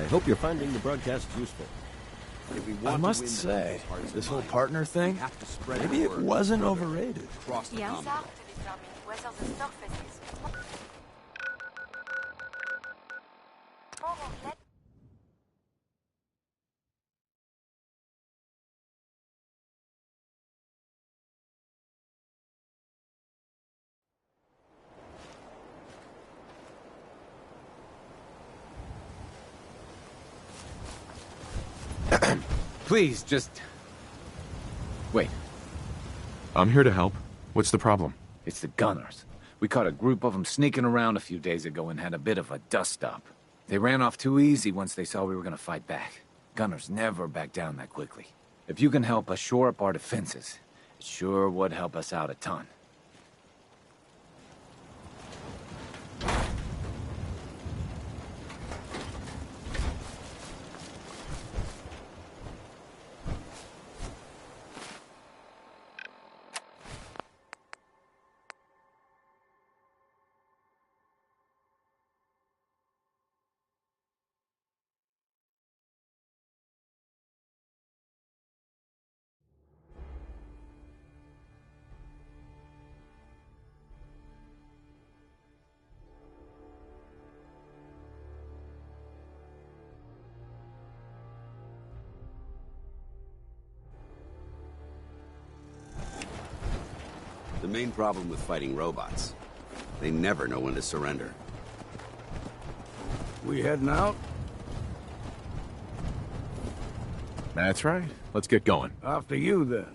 hope you're finding the broadcast useful. I must say, this whole partner thing, maybe it wasn't overrated. Across the Commonwealth. Please, just... wait. I'm here to help. What's the problem? It's the Gunners. We caught a group of them sneaking around a few days ago and had a bit of a dust-up. They ran off too easy once they saw we were gonna fight back. Gunners never back down that quickly. If you can help us shore up our defenses, it sure would help us out a ton. The main problem with fighting robots, they never know when to surrender. We heading out? That's right. Let's get going. After you, then.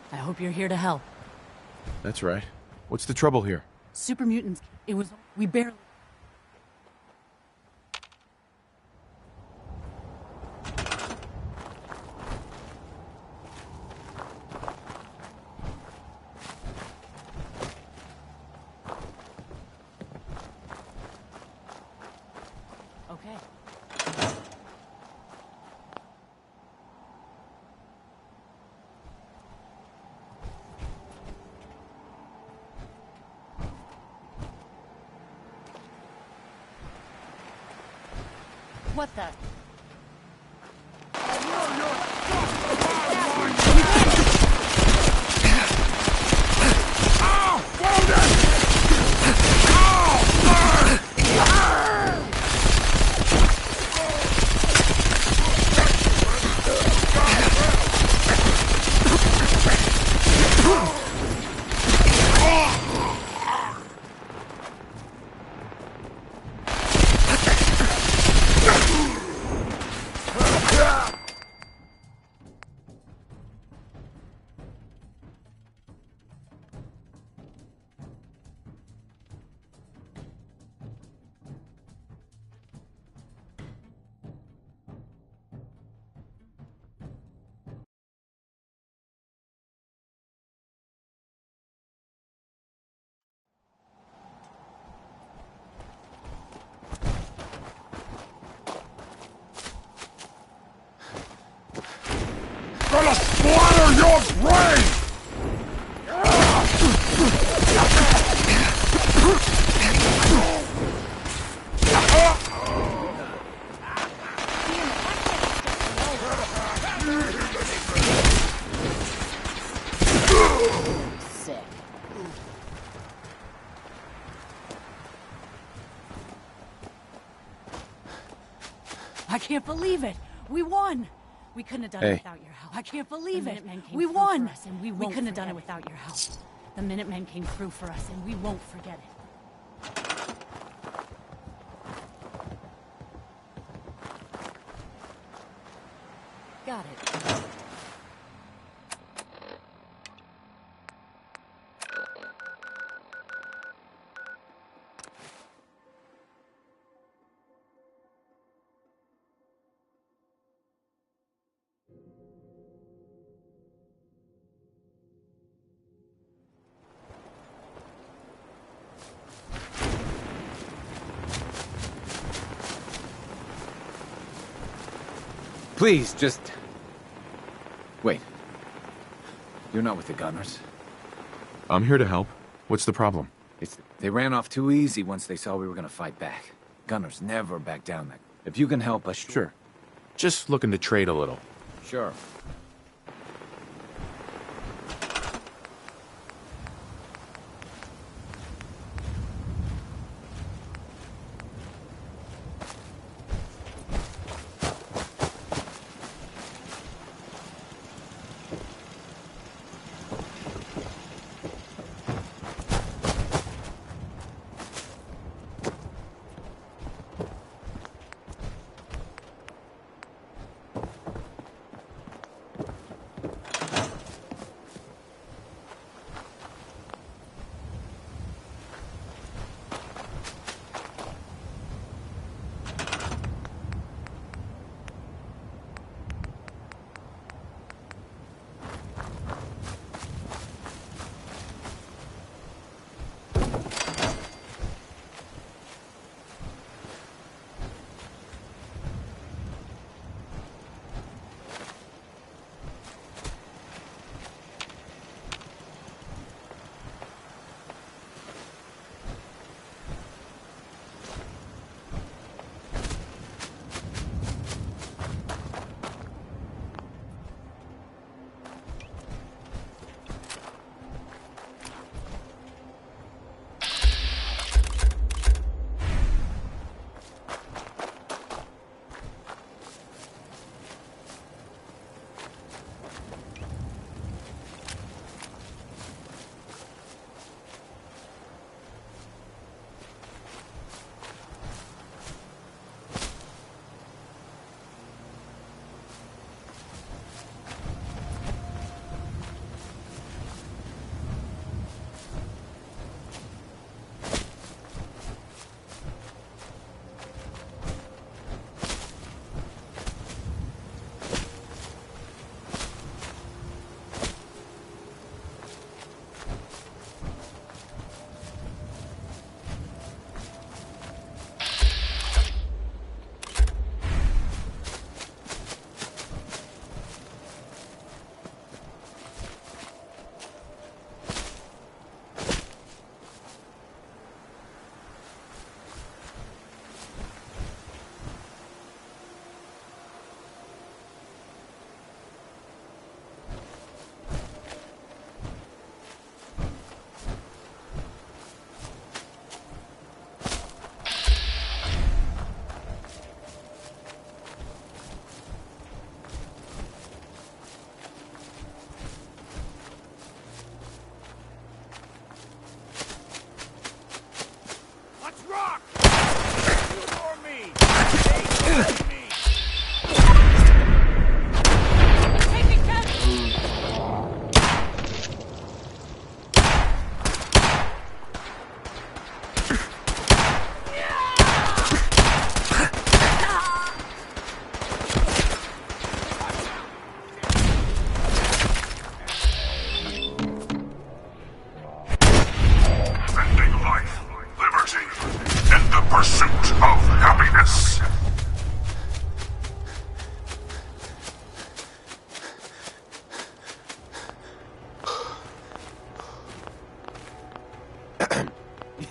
I hope you're here to help. That's right. What's the trouble here? Super mutants. We barely... Okay. What the? Gonna splatter your brain! Sick. I can't believe it! We won! We couldn't have done it without your help. I can't believe it! We won! And we couldn't have done it without your help. The Minutemen came through for us, and we won't forget it. Got it. Please, just... Wait. You're not with the Gunners? I'm here to help. What's the problem? They ran off too easy once they saw we were gonna fight back. Gunners never back down that... If you can help us... Sure. Just looking to trade a little. Sure.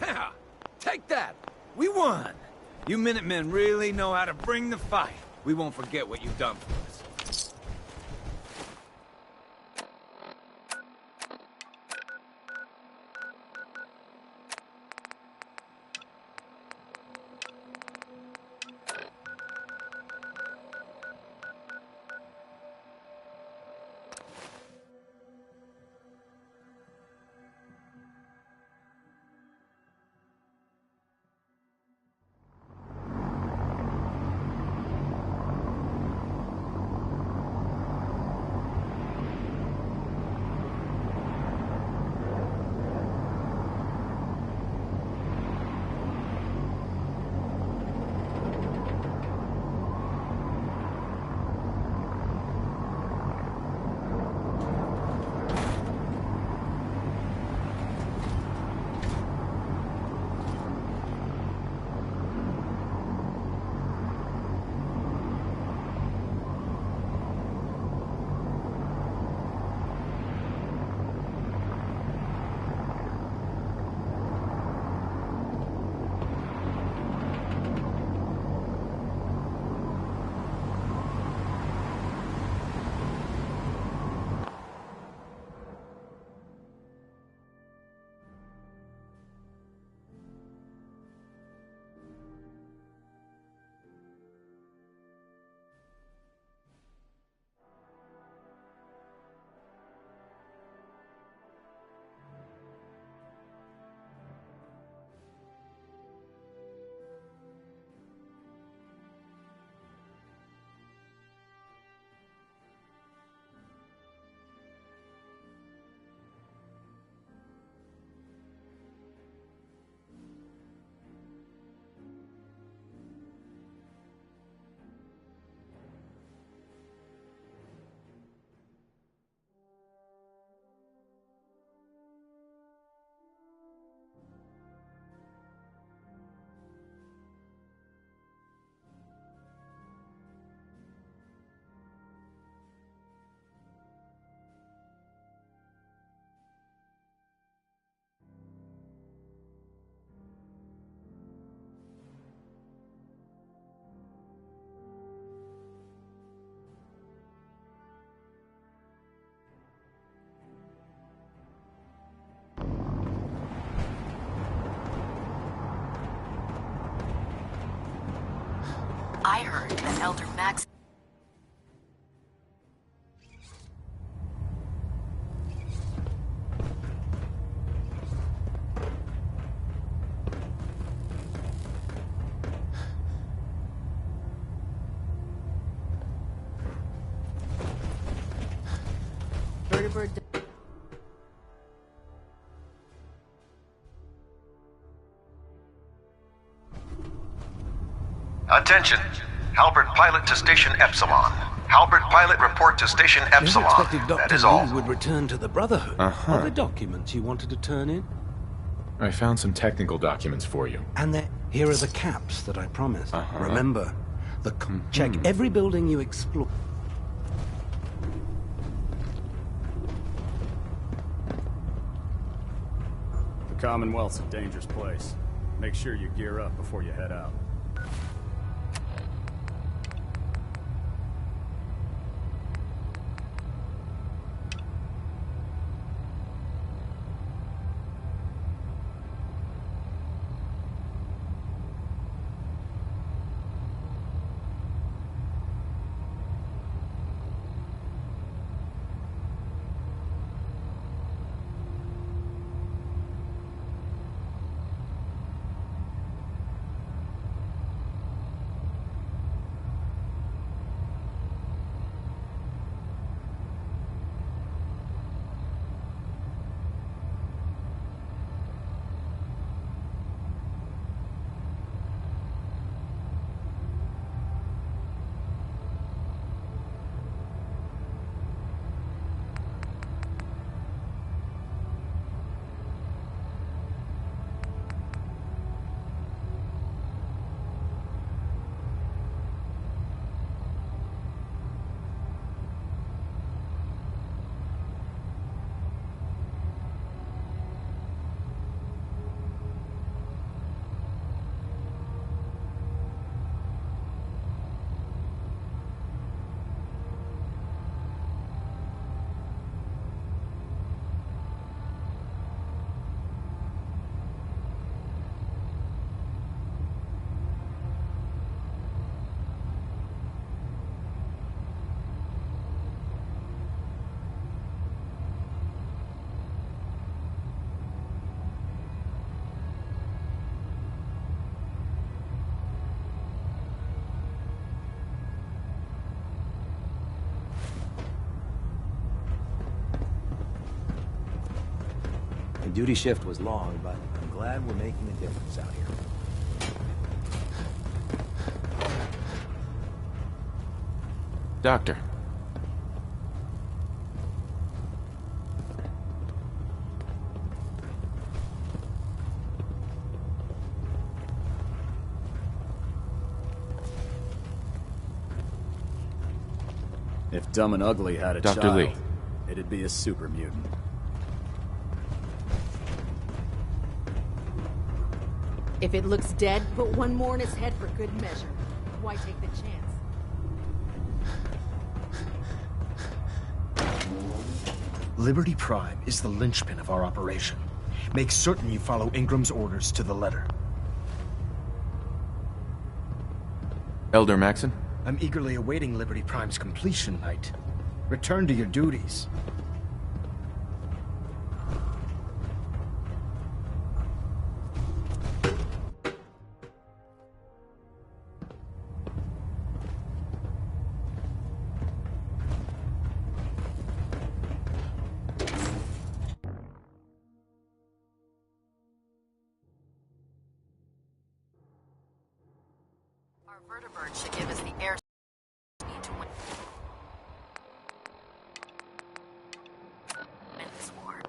Yeah, take that. We won. You Minutemen really know how to bring the fight. We won't forget what you've done for us. I heard that Elder Max... Vertibird... Attention. Halbert pilot to Station Epsilon. Halbert pilot report to Station Epsilon. Never expected Dr. That is all. Lee would return to the Brotherhood. Are there documents you wanted to turn in? I found some technical documents for you. And here are the caps that I promised. Remember, check every building you explore. The Commonwealth's a dangerous place. Make sure you gear up before you head out. The duty shift was long, but I'm glad we're making a difference out here. Doctor. If Dumb and Ugly had a Dr. child, Lee. it'd be a super mutant. If it looks dead, put one more in its head for good measure. Why take the chance? Liberty Prime is the linchpin of our operation. Make certain you follow Ingram's orders to the letter. Elder Maxon? I'm eagerly awaiting Liberty Prime's completion, Knight. Return to your duties. Our vertibird should give us the air speed to win this war.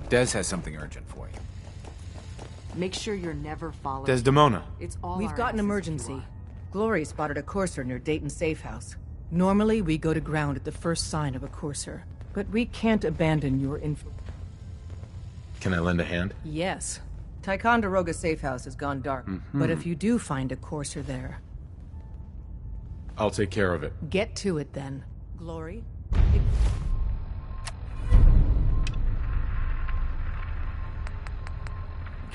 Des has something urgent for you. Make sure you're never followed. Desdemona. It's all We've our got an asses emergency. you are. Glory spotted a courser near Dayton's safe house. Normally, we go to ground at the first sign of a courser, but we can't abandon your info. Can I lend a hand? Yes. Ticonderoga safe house has gone dark, but if you do find a courser there... I'll take care of it. Get to it, then. Glory?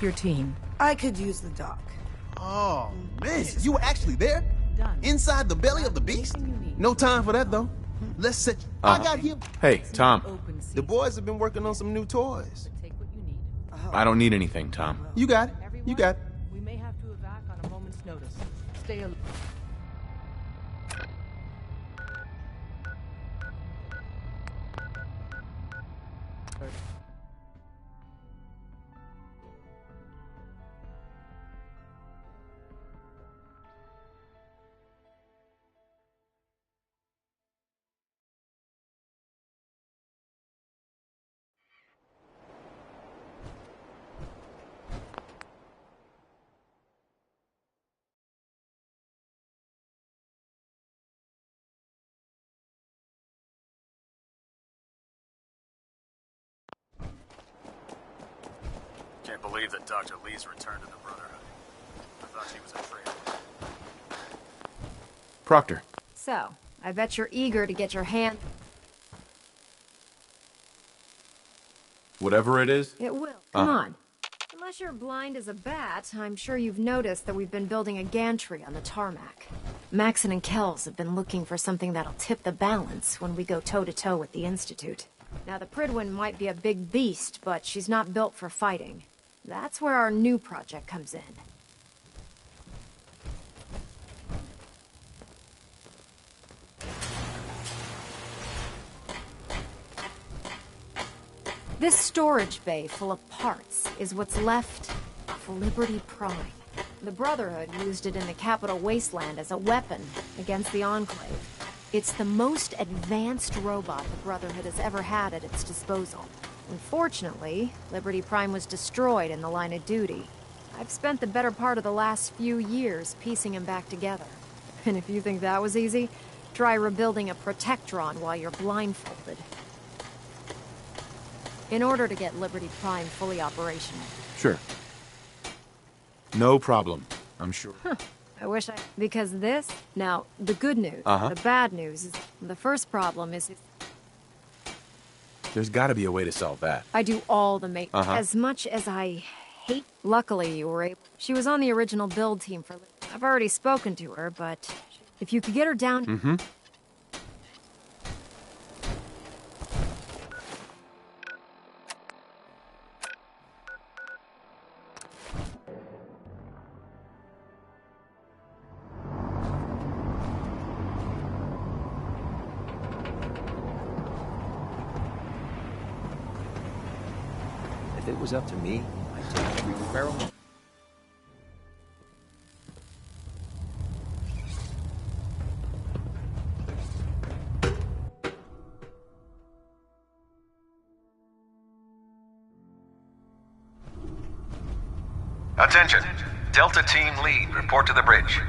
Your team. I could use the dock. Oh, man, you were actually there? Done. Inside the belly of the beast? No time for that, though. Let's set... I got here... Hey, Tom. The boys have been working on some new toys. Take what you need. I don't need anything, Tom. You got it. You got it. We may have to evac on a moment's notice. Stay alert. Can't believe that Dr. Lee's returned to the Brotherhood. I thought she was a traitor. Proctor. So, I bet you're eager to get your hand... Whatever it is? It will. Come on. Unless you're blind as a bat, I'm sure you've noticed that we've been building a gantry on the tarmac. Maxon and Kells have been looking for something that'll tip the balance when we go toe-to-toe with the Institute. Now, the Prydwen might be a big beast, but she's not built for fighting. That's where our new project comes in. This storage bay full of parts is what's left of Liberty Prime. The Brotherhood used it in the Capital Wasteland as a weapon against the Enclave. It's the most advanced robot the Brotherhood has ever had at its disposal. Unfortunately, Liberty Prime was destroyed in the line of duty. I've spent the better part of the last few years piecing him back together. And if you think that was easy, try rebuilding a Protectron while you're blindfolded. In order to get Liberty Prime fully operational. Sure. No problem, I'm sure. I wish I... Because this... Now, the good news. The bad news is... The first problem is... There's gotta be a way to solve that. I do all the maintenance. As much as I hate... Luckily, you were able... She was on the original build team for... I've already spoken to her, but... If you could get her down... If it was up to me, I'd take every barrel. Attention. Delta Team Lead, report to the bridge.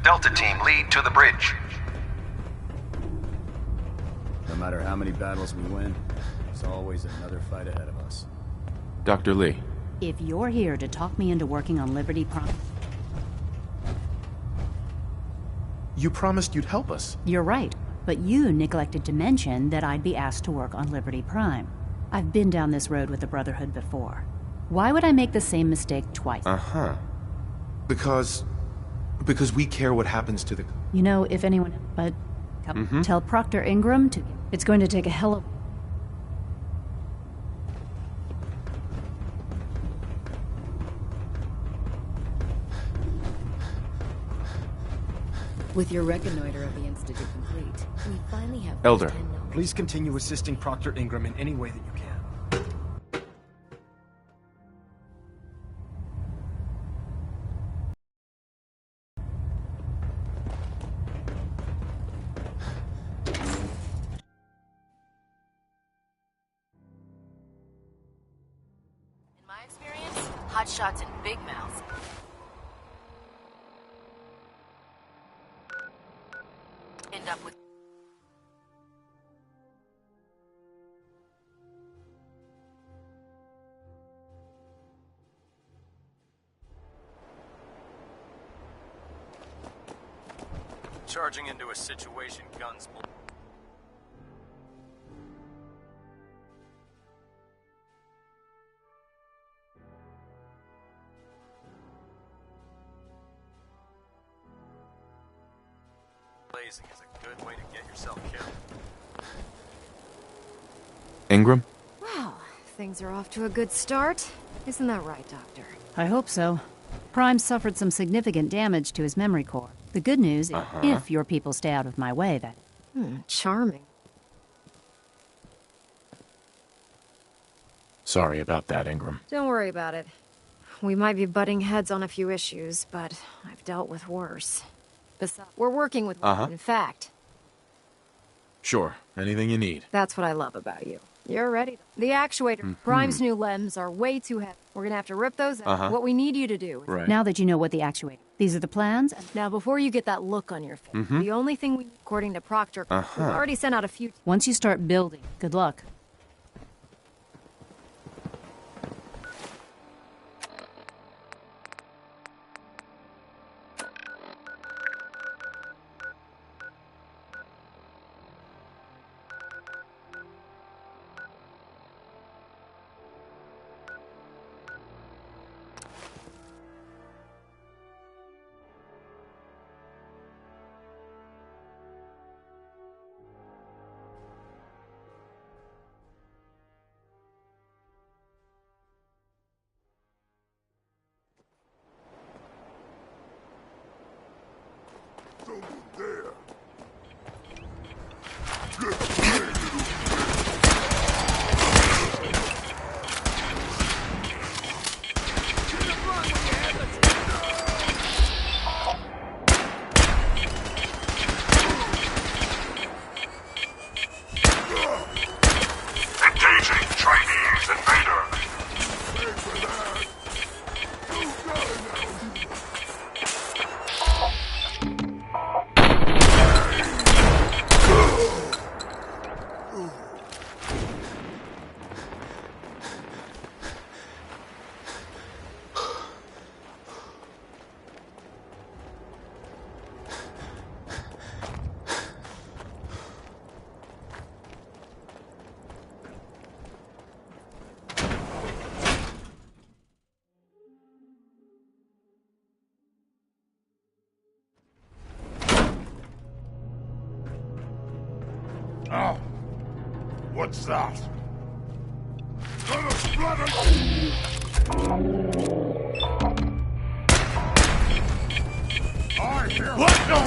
Delta Team Lead to the bridge. No matter how many battles we win, there's always another fight ahead of us. Dr. Lee. If you're here to talk me into working on Liberty Prime... You promised you'd help us. You're right, but you neglected to mention that I'd be asked to work on Liberty Prime. I've been down this road with the Brotherhood before. Why would I make the same mistake twice? Because we care what happens to the... You know, if anyone... But... Tell Proctor Ingram to... It's going to take a hell of... With your reconnoiter of the Institute complete, we finally have... Elder. Please continue assisting Proctor Ingram in any way that you can. In my experience, hotshots and big mouths Charging into a situation, guns. Blazing is a good way to get yourself killed. Ingram? Well, things are off to a good start. Isn't that right, Doctor? I hope so. Prime suffered some significant damage to his memory core. The good news is, if your people stay out of my way, that... Charming. Sorry about that, Ingram. Don't worry about it. We might be butting heads on a few issues, but I've dealt with worse. Besides, we're working with... In fact... Sure, anything you need. That's what I love about you. You're ready. The actuator. Prime's new limbs are way too heavy. We're gonna have to rip those out. What we need you to do. Right. Now that you know what the actuator... These are the plans? Now, before you get that look on your face, the only thing we... According to Proctor, we've already sent out a few... Once you start building, good luck. Oh, what's that? I hear what? No!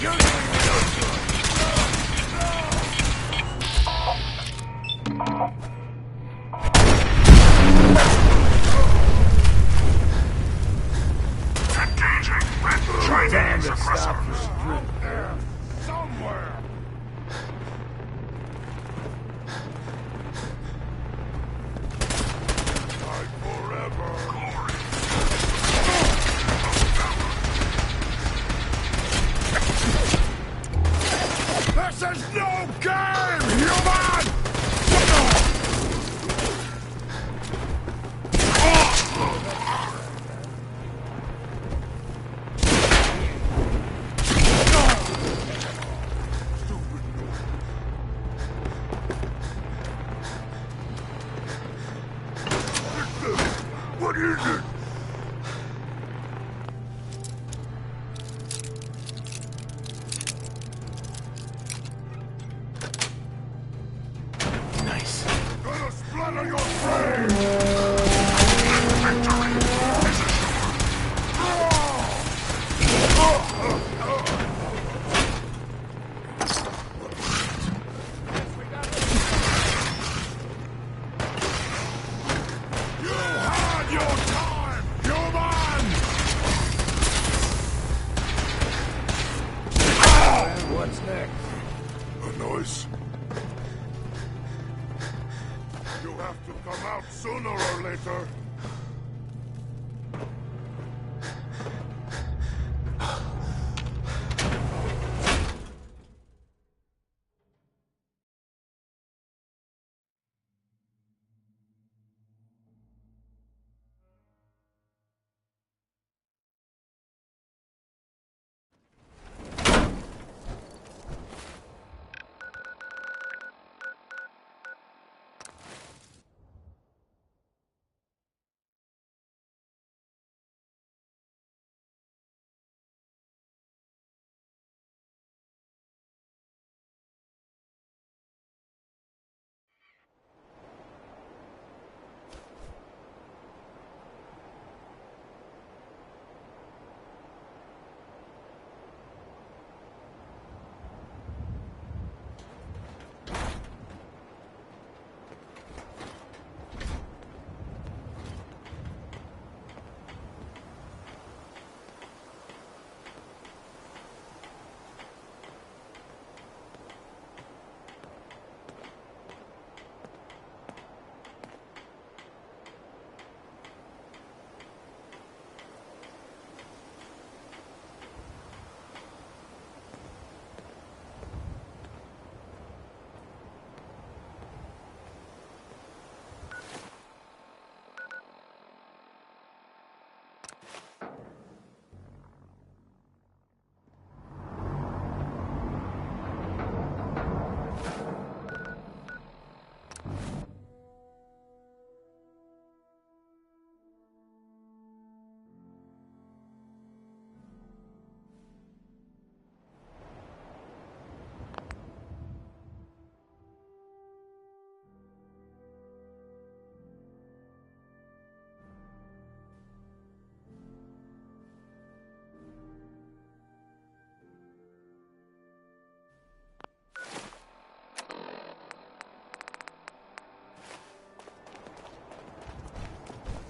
You engaging with Chinese aggressors. There, somewhere. This is no game, human! What is it? Gonna splatter your brain! You had your time, human! And what's next? A noise. You have to come out sooner or later.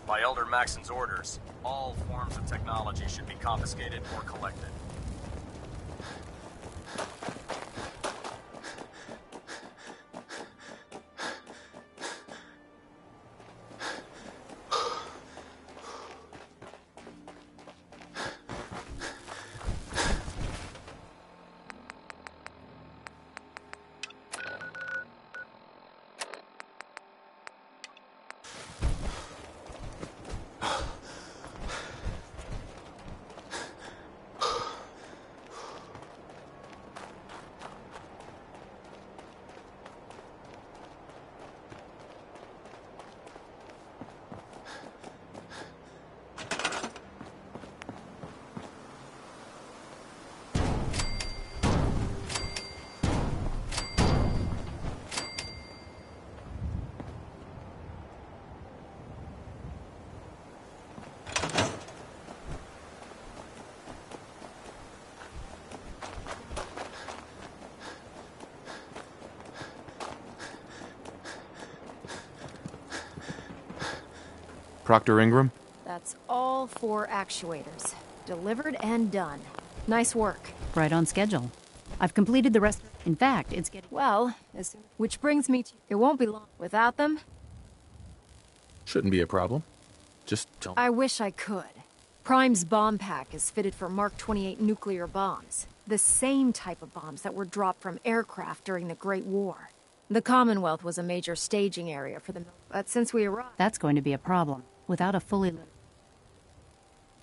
By Elder Maxon's orders, all forms of technology should be confiscated or collected. Proctor Ingram? That's all 4 actuators. Delivered and done. Nice work. Right on schedule. I've completed the rest. In fact, it's getting... Well, which brings me to... It won't be long. Without them? Shouldn't be a problem. Just don't... I wish I could. Prime's bomb pack is fitted for Mark 28 nuclear bombs. The same type of bombs that were dropped from aircraft during the Great War. The Commonwealth was a major staging area for them. But since we arrived... That's going to be a problem. Without a fully...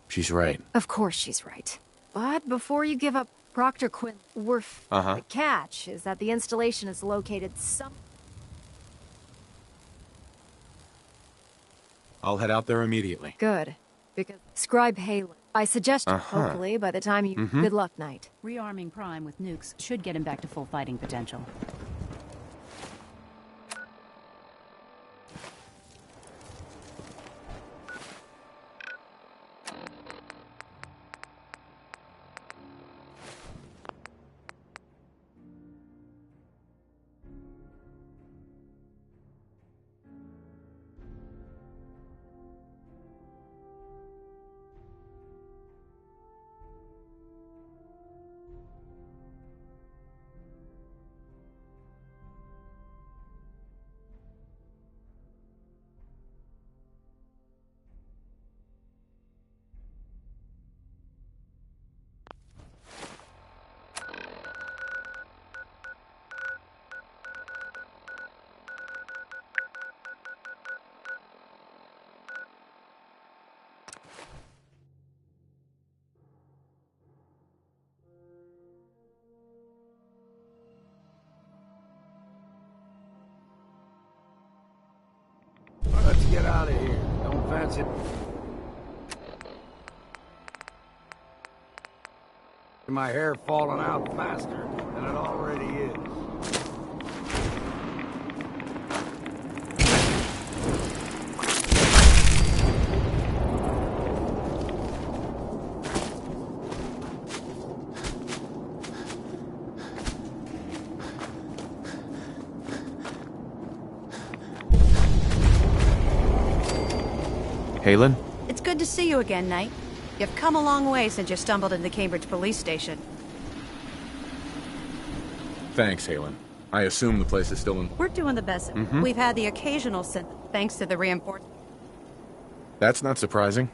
She's right. Of course she's right. But before you give up Proctor Quinn, the catch is that the installation is located some... I'll head out there immediately. Good. Because Scribe Halen, I suggest hopefully by the time you... Good luck, Knight. Rearming Prime with nukes should get him back to full fighting potential. Let's get out of here. Don't fancy... My hair falling out faster than it already is. Halen? It's good to see you again, Knight. You've come a long way since you stumbled into the Cambridge police station. Thanks, Halen. I assume the place is still in... We're doing the best. We've had the occasional thanks to the reinforcement. That's not surprising.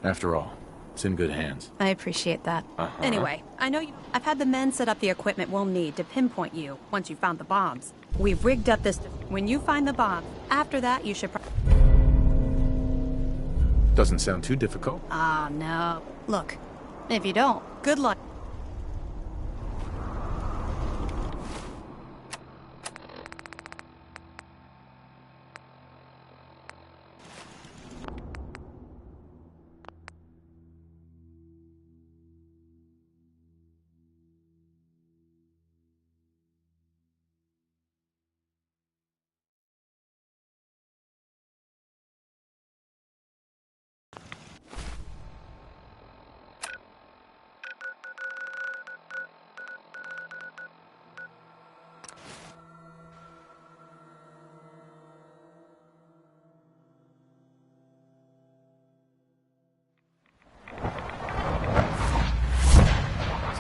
After all, it's in good hands. I appreciate that. Anyway, I know you... I've had the men set up the equipment we'll need to pinpoint you once you found the bombs. We've rigged up this... When you find the bomb, after that you should... Doesn't sound too difficult. Ah, no. Look, if you don't, good luck.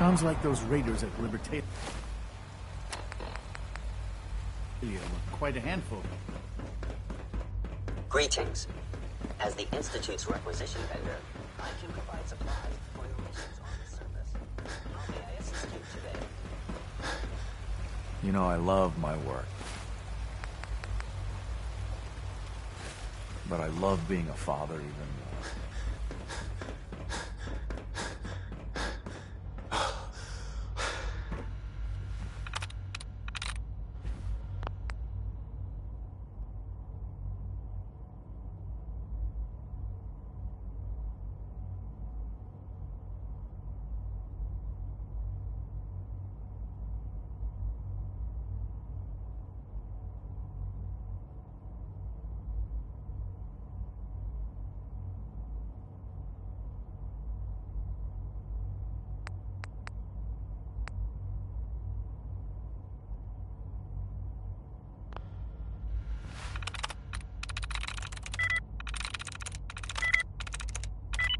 Sounds like those raiders at Libertalia look quite a handful. Greetings. As the Institute's requisition vendor, I can provide supplies for your missions on the surface. How may I assist you today? You know, I love my work. But I love being a father even more.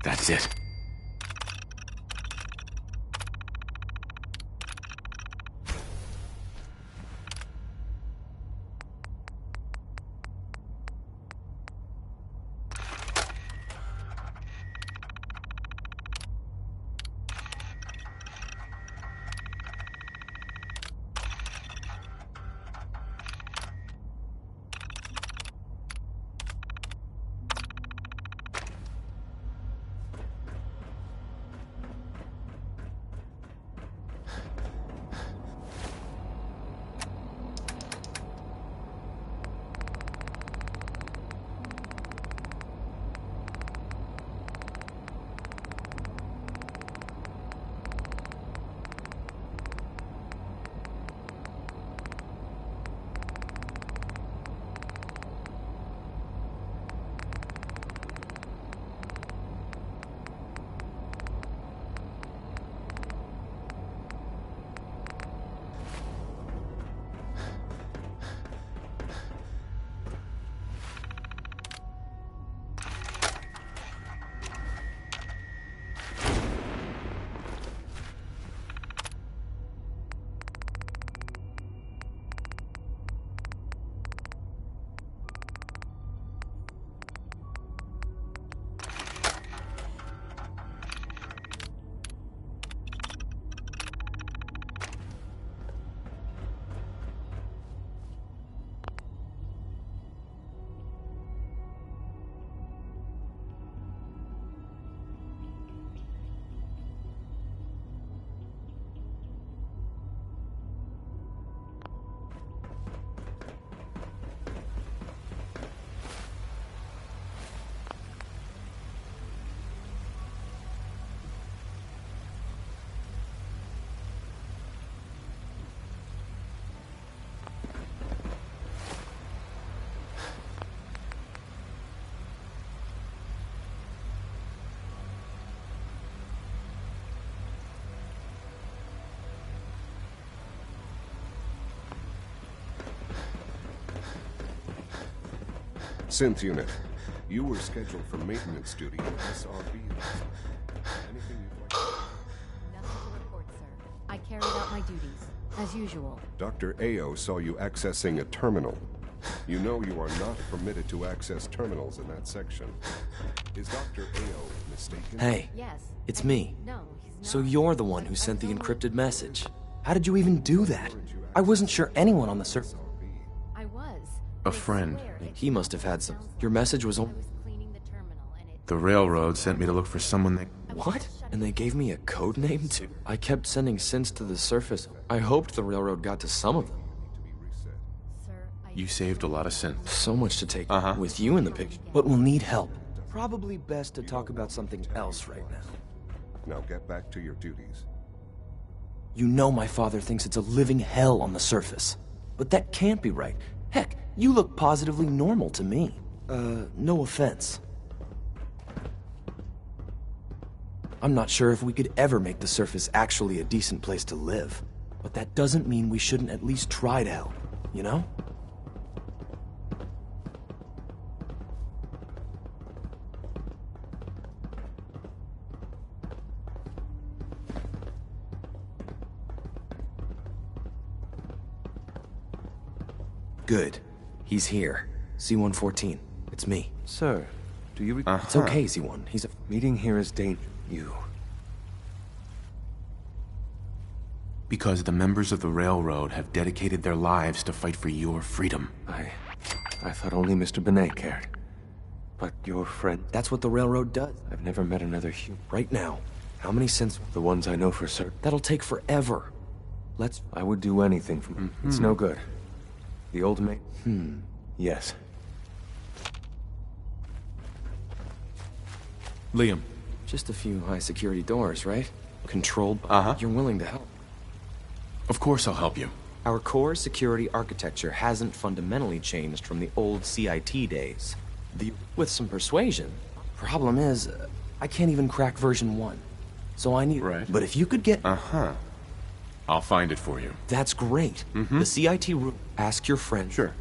That's it. Synth unit, you were scheduled for maintenance duty at SRB. Anything you'd like to... Nothing to report, sir. I carried out my duties, as usual. Dr. Ao saw you accessing a terminal. You know you are not permitted to access terminals in that section. Is Dr. Ao mistaken? Hey, Yes. it's me. No, he's not. So you're the one who sent the encrypted message. How did you even do that? I wasn't sure anyone on the server. I was. A friend. He must have had some. Your message was on. The railroad sent me to look for someone they... What? And they gave me a code name too? I kept sending synths to the surface. I hoped the railroad got to some of them. You saved a lot of synths. So much to take with you in the picture. But we'll need help. Probably best to talk about something else right now. Now get back to your duties. You know my father thinks it's a living hell on the surface. But that can't be right. Heck, you look positively normal to me. No offense. I'm not sure if we could ever make the surface actually a decent place to live. But that doesn't mean we shouldn't at least try to help, you know? Good. He's here. C-114. It's me. Sir, do you... It's okay, C-1. He's a... Meeting here is dangerous. You. Because the members of the Railroad have dedicated their lives to fight for your freedom. I thought only Mr. Benet cared. But your friend... That's what the Railroad does. I've never met another human. Right now. How many cents? The ones I know for certain. That'll take forever. I would do anything for... It's no good. The old mate? Yes. Liam. Just a few high-security doors, right? Controlled... You're willing to help. Of course I'll help you. Our core security architecture hasn't fundamentally changed from the old CIT days. With some persuasion. Problem is, I can't even crack version 1. So I need... Right. But if you could get... I'll find it for you. That's great. The CIT room... Ask your friend. Sure.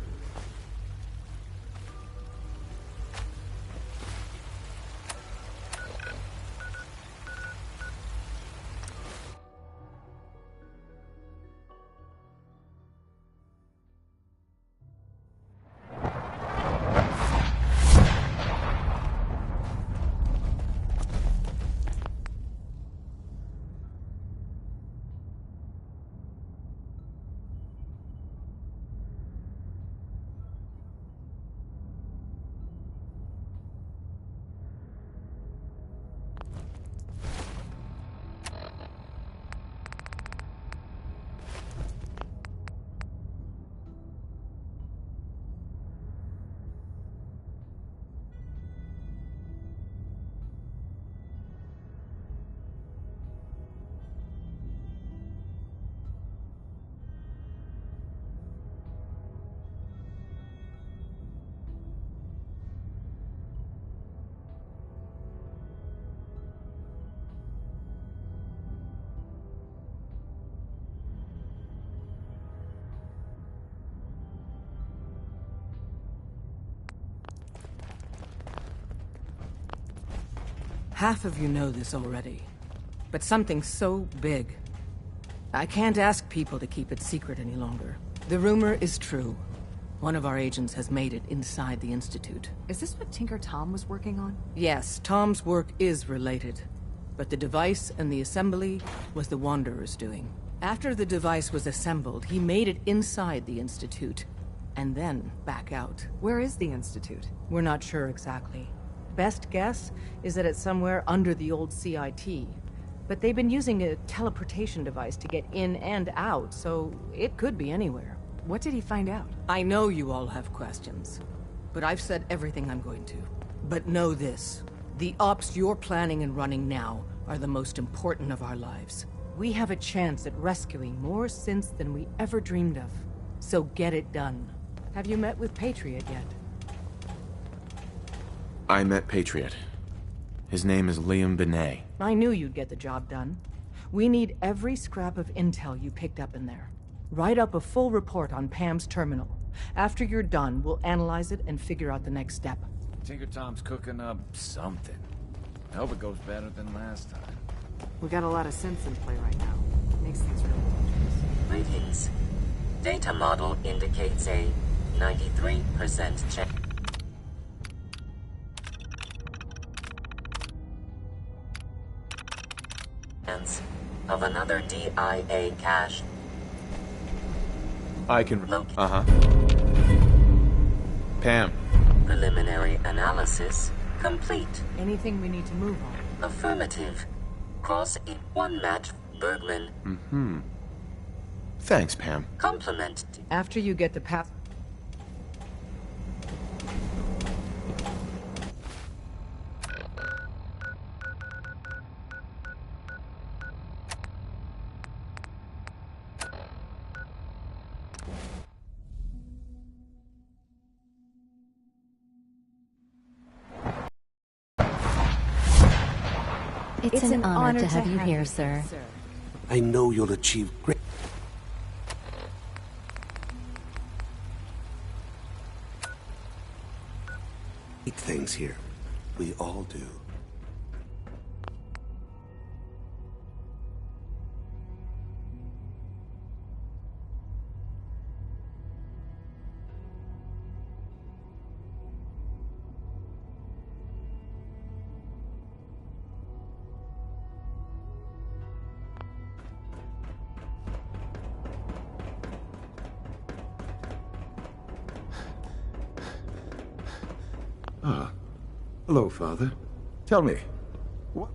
Half of you know this already, but something so big. I can't ask people to keep it secret any longer. The rumor is true. One of our agents has made it inside the Institute. Is this what Tinker Tom was working on? Yes, Tom's work is related, but the device and the assembly was the Wanderer's doing. After the device was assembled, he made it inside the Institute, and then back out. Where is the Institute? We're not sure exactly. Best guess is that it's somewhere under the old CIT. But they've been using a teleportation device to get in and out, so it could be anywhere. What did he find out? I know you all have questions, but I've said everything I'm going to. But know this, the ops you're planning and running now are the most important of our lives. We have a chance at rescuing more synths than we ever dreamed of. So get it done. Have you met with Patriot yet? I met Patriot. His name is Liam Benet. I knew you'd get the job done. We need every scrap of intel you picked up in there. Write up a full report on Pam's terminal. After you're done, we'll analyze it and figure out the next step. Tinker Tom's cooking up something. I hope it goes better than last time. We got a lot of synths in play right now. Makes things really dangerous. Greetings. Data model indicates a 93% chance of another DIA cache. I can... Pam. Preliminary analysis complete. Anything we need to move on? Affirmative. Cross in one match, Bergman. Thanks, Pam. Compliment. After you get the path... It's an honor to have you here, sir. I know you'll achieve great things here. We all do. Ah. Hello, Father. Tell me, what...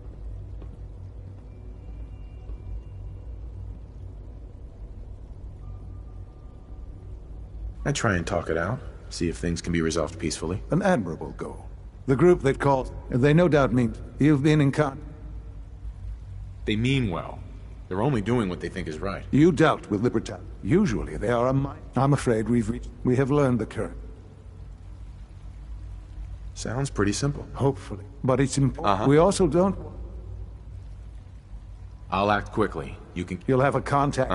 I try and talk it out, see if things can be resolved peacefully. An admirable goal. The group that calls, they no doubt mean you've been in They mean well. They're only doing what they think is right. You dealt with Libertad. Usually they are a mind. I'm afraid we have learned the current. Sounds pretty simple. Hopefully. But it's important. We also don't... I'll act quickly. You'll have a contact.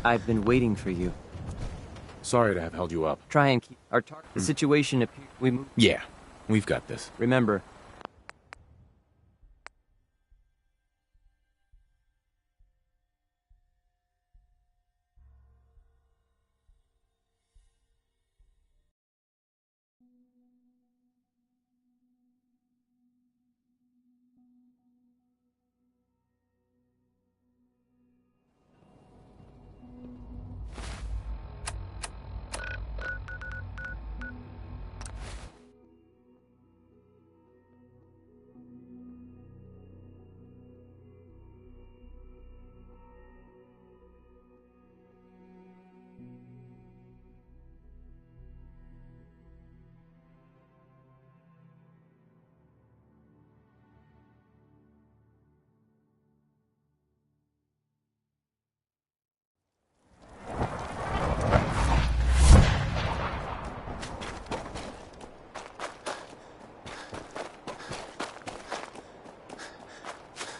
I've been waiting for you. Sorry to have held you up. Try and keep our target. The situation appears we move. Yeah, we've got this. Remember.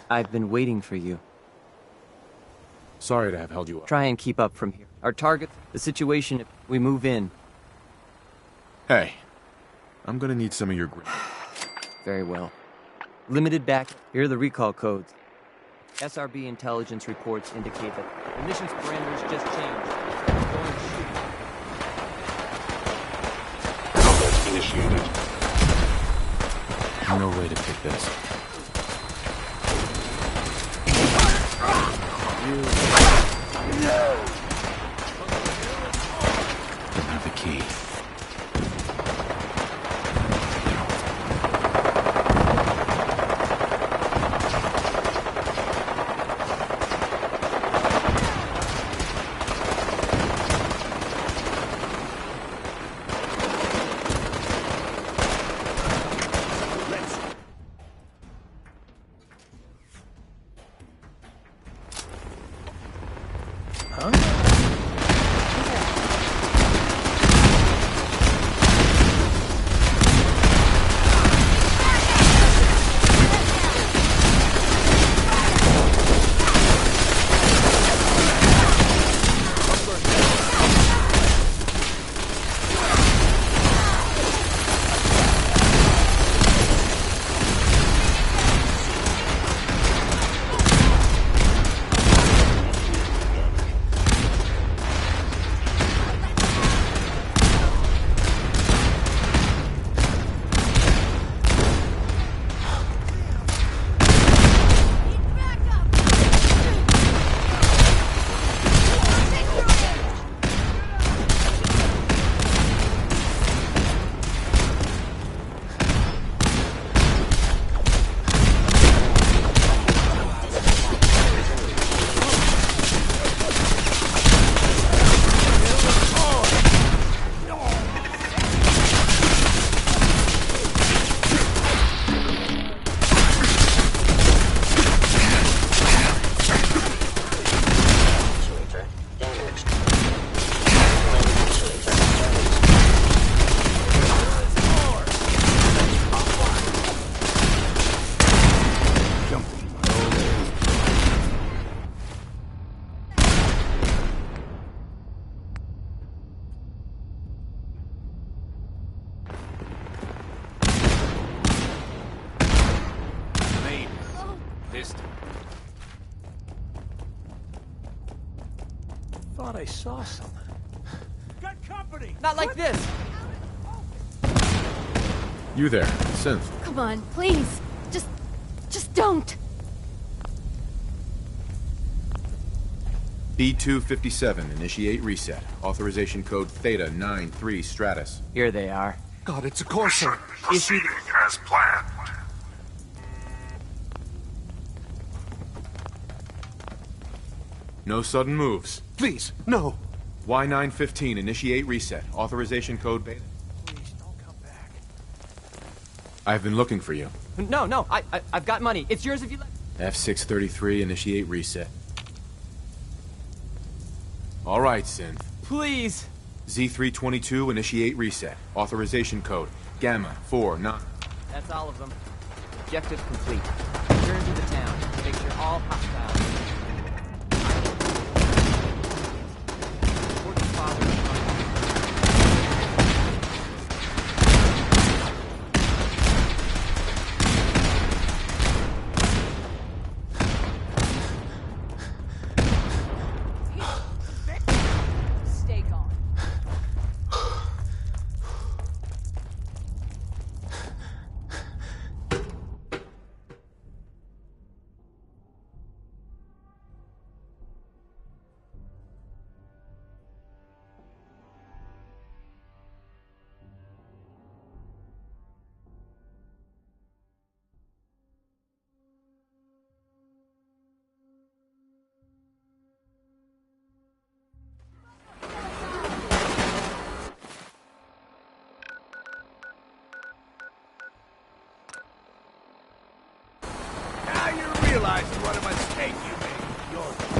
I've been waiting for you. Sorry to have held you up. Try and keep up from here. Our target, the situation, we move in. Hey, I'm gonna need some of your grip. Very well. Limited back. Here are the recall codes. SRB intelligence reports indicate that the mission's parameters just changed. Going Combat initiated. No way to pick this. Don't have the key. Thought I saw something. Got company! Not like this! You there, Synth. Come on, please. Just don't. B257, initiate reset. Authorization code Theta 93 Stratus. Here they are. God, it's a Corsair. Proceeding as planned. No sudden moves. Please, no. Y915, initiate reset. Authorization code Beta. Please, don't come back. I've been looking for you. No, I've got money. It's yours if you like. F633, initiate reset. All right, Synth. Please. Z322, initiate reset. Authorization code Gamma 49. That's all of them. Objective complete. Return to the town. Make sure all hostiles. Report to Father. Stay gone. Now you realize what a mistake you made. You're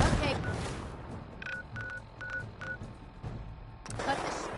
Okay. Cut this.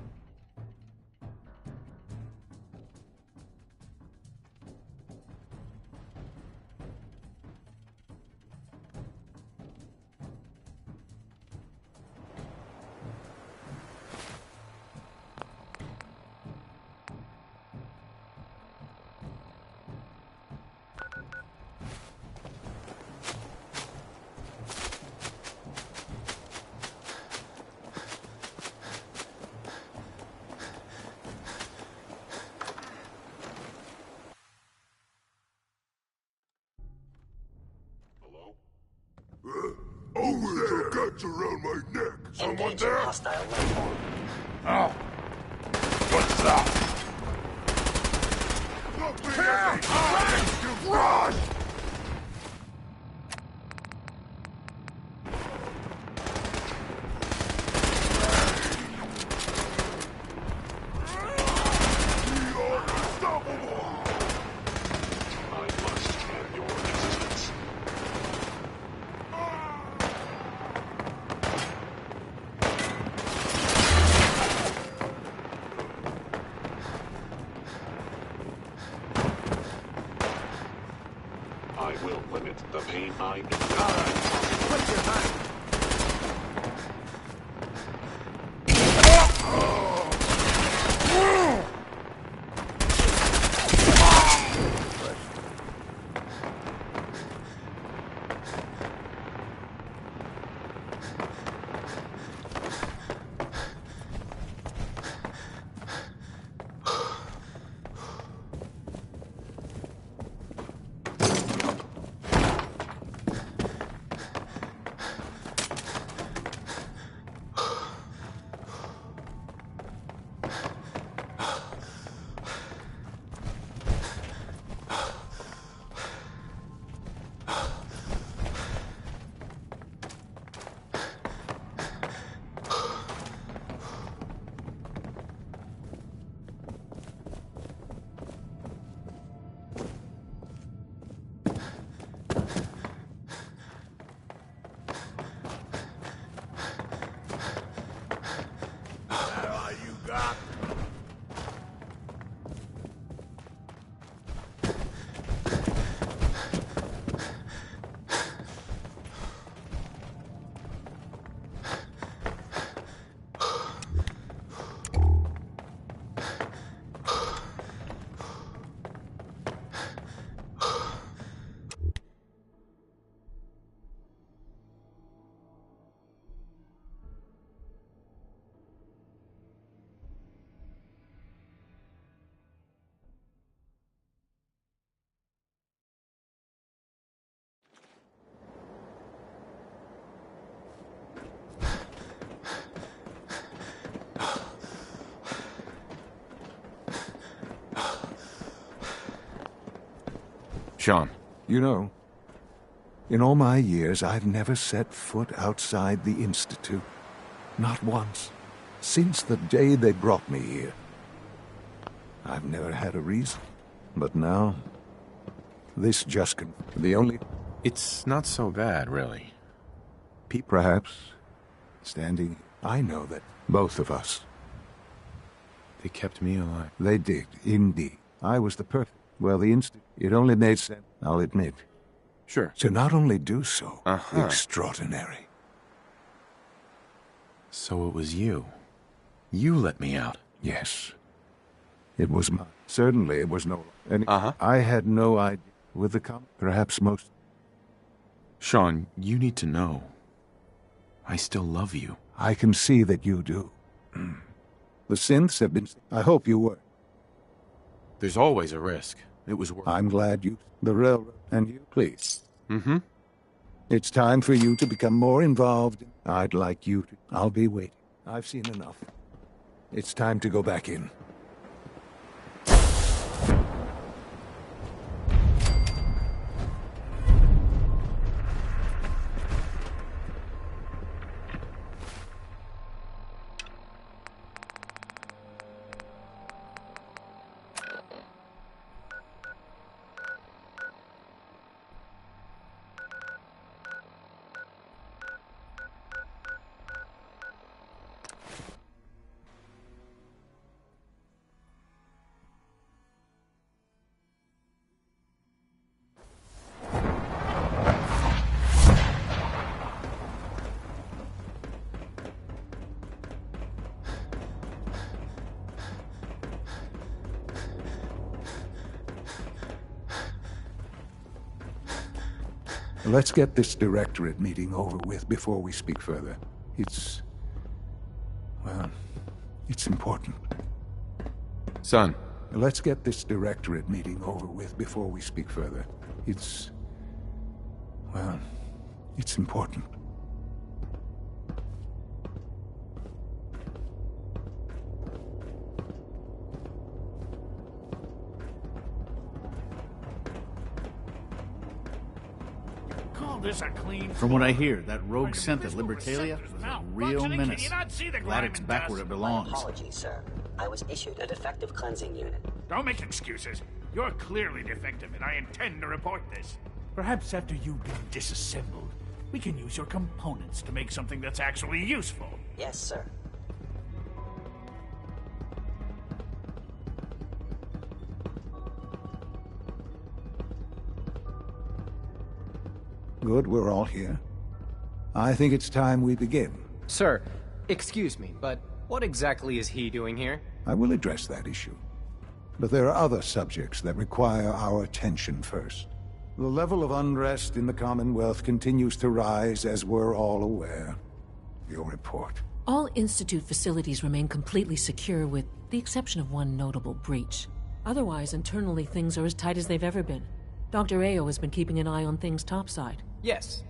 Over there! Guts around my neck! Someone Engaging there? hostile life form. Oh. What's up? Look me in the eyes, you run! the pain I endure. Put your hand. Sean. You know, in all my years, I've never set foot outside the Institute. Not once. Since the day they brought me here. I've never had a reason. But now, this just can... The only... It's not so bad, really. Perhaps, standing... I know that both of us... They kept me alive. They did, indeed. I was the perfect... Well, the Institute... It only made sense, I'll admit. Sure. To not only do so, extraordinary. So it was you. You let me out. Yes. It was mine. Certainly it was no... I had no idea. With the perhaps most... Sean, you need to know. I still love you. I can see that you do. The synths have been... I hope you were. There's always a risk. It was worth... I'm glad you... The railroad... And you... Please. Mm-hmm. It's time for you to become more involved. I'd like you to... I'll be waiting. I've seen enough. It's time to go back in. Let's get this directorate meeting over with before we speak further. It's... well, it's important. Son. Let's get this directorate meeting over with before we speak further. It's... well, it's important. From what I hear, that rogue synth at Libertalia was a real menace. Glad it's back where it belongs. Apologies, sir. I was issued a defective cleansing unit. Don't make excuses. You're clearly defective, and I intend to report this. Perhaps after you've been disassembled, we can use your components to make something that's actually useful. Yes, sir. Good, we're all here. I think it's time we begin. Sir, excuse me, but what exactly is he doing here? I will address that issue. But there are other subjects that require our attention first. The level of unrest in the Commonwealth continues to rise, as we're all aware. Your report. All Institute facilities remain completely secure with the exception of one notable breach. Otherwise, internally, things are as tight as they've ever been. Dr. Ao has been keeping an eye on things topside. Yes,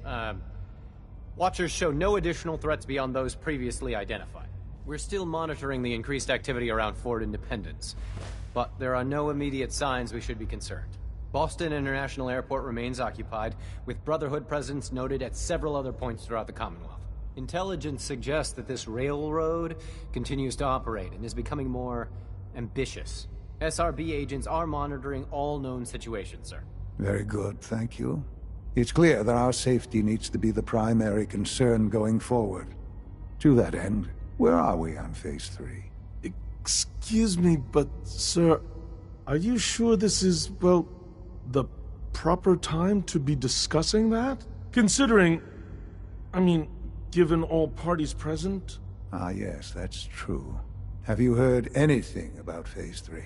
Watchers show no additional threats beyond those previously identified. We're still monitoring the increased activity around Fort Independence, but there are no immediate signs we should be concerned. Boston International Airport remains occupied, with Brotherhood presence noted at several other points throughout the Commonwealth. Intelligence suggests that this railroad continues to operate and is becoming more ambitious. SRB agents are monitoring all known situations, sir. Very good, thank you. It's clear that our safety needs to be the primary concern going forward. To that end, where are we on Phase 3? Excuse me, but, sir, are you sure this is, well, the proper time to be discussing that? Considering, given all parties present? Ah, yes, that's true. Have you heard anything about Phase 3?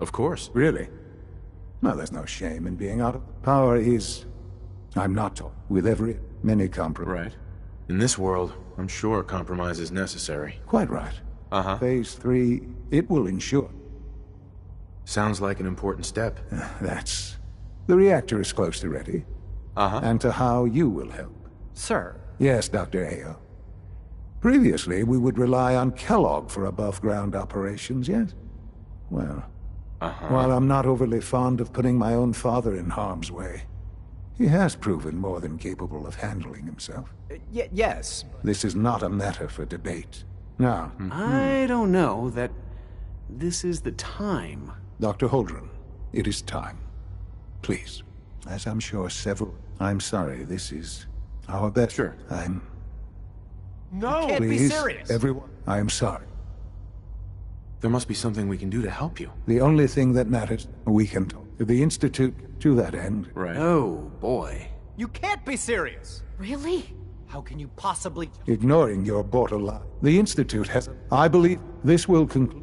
Of course. Really? Well, there's no shame in being out of power is... I'm not told. With many compromise. Right. In this world, I'm sure compromise is necessary. Quite right. Uh-huh. Phase 3, it will ensure. Sounds like an important step. That's... The reactor is close to ready. Uh-huh. And to how you will help. Sir. Yes, Dr. Ao. Previously, we would rely on Kellogg for above-ground operations, yes? Well... While I'm not overly fond of putting my own father in harm's way, he has proven more than capable of handling himself. Yes. This is not a matter for debate. Now... I don't know that this is the time. Dr. Holdren, it is time. Please. As I'm sure several... I'm sorry, this is our best... Sure. No! You can't be serious! Everyone, I am sorry. There must be something we can do to help you. The only thing that matters, we can talk to the Institute to that end. Right. Oh, boy. You can't be serious! Really? How can you possibly... Ignoring your borderline. The Institute has... I believe this will conclude...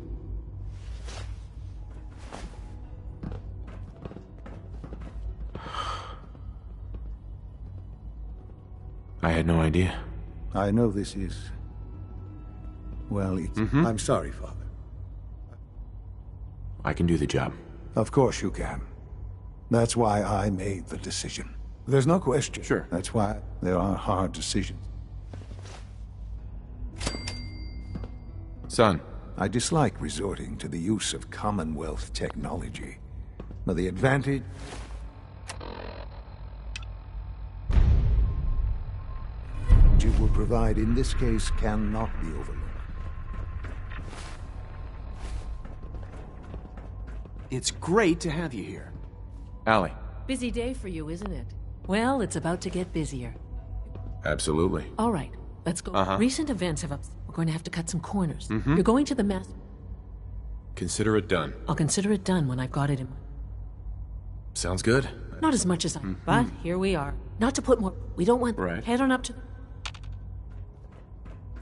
I had no idea. I know this is... Well, it's... I'm sorry, Father. I can do the job. Of course you can. That's why I made the decision. There's no question. Sure. That's why there are hard decisions. Son. I dislike resorting to the use of Commonwealth technology. But the advantage... it will provide in this case cannot be overlooked. It's great to have you here. Allie. Busy day for you, isn't it? Well, it's about to get busier. Absolutely. All right, let's go. Recent events have We're going to have to cut some corners. Mm-hmm. You're going to the mass... Consider it done. I'll consider it done when I've got it in... Sounds good. Not as much as I... But here we are. Not to put more... We don't want... Right. Head on up to...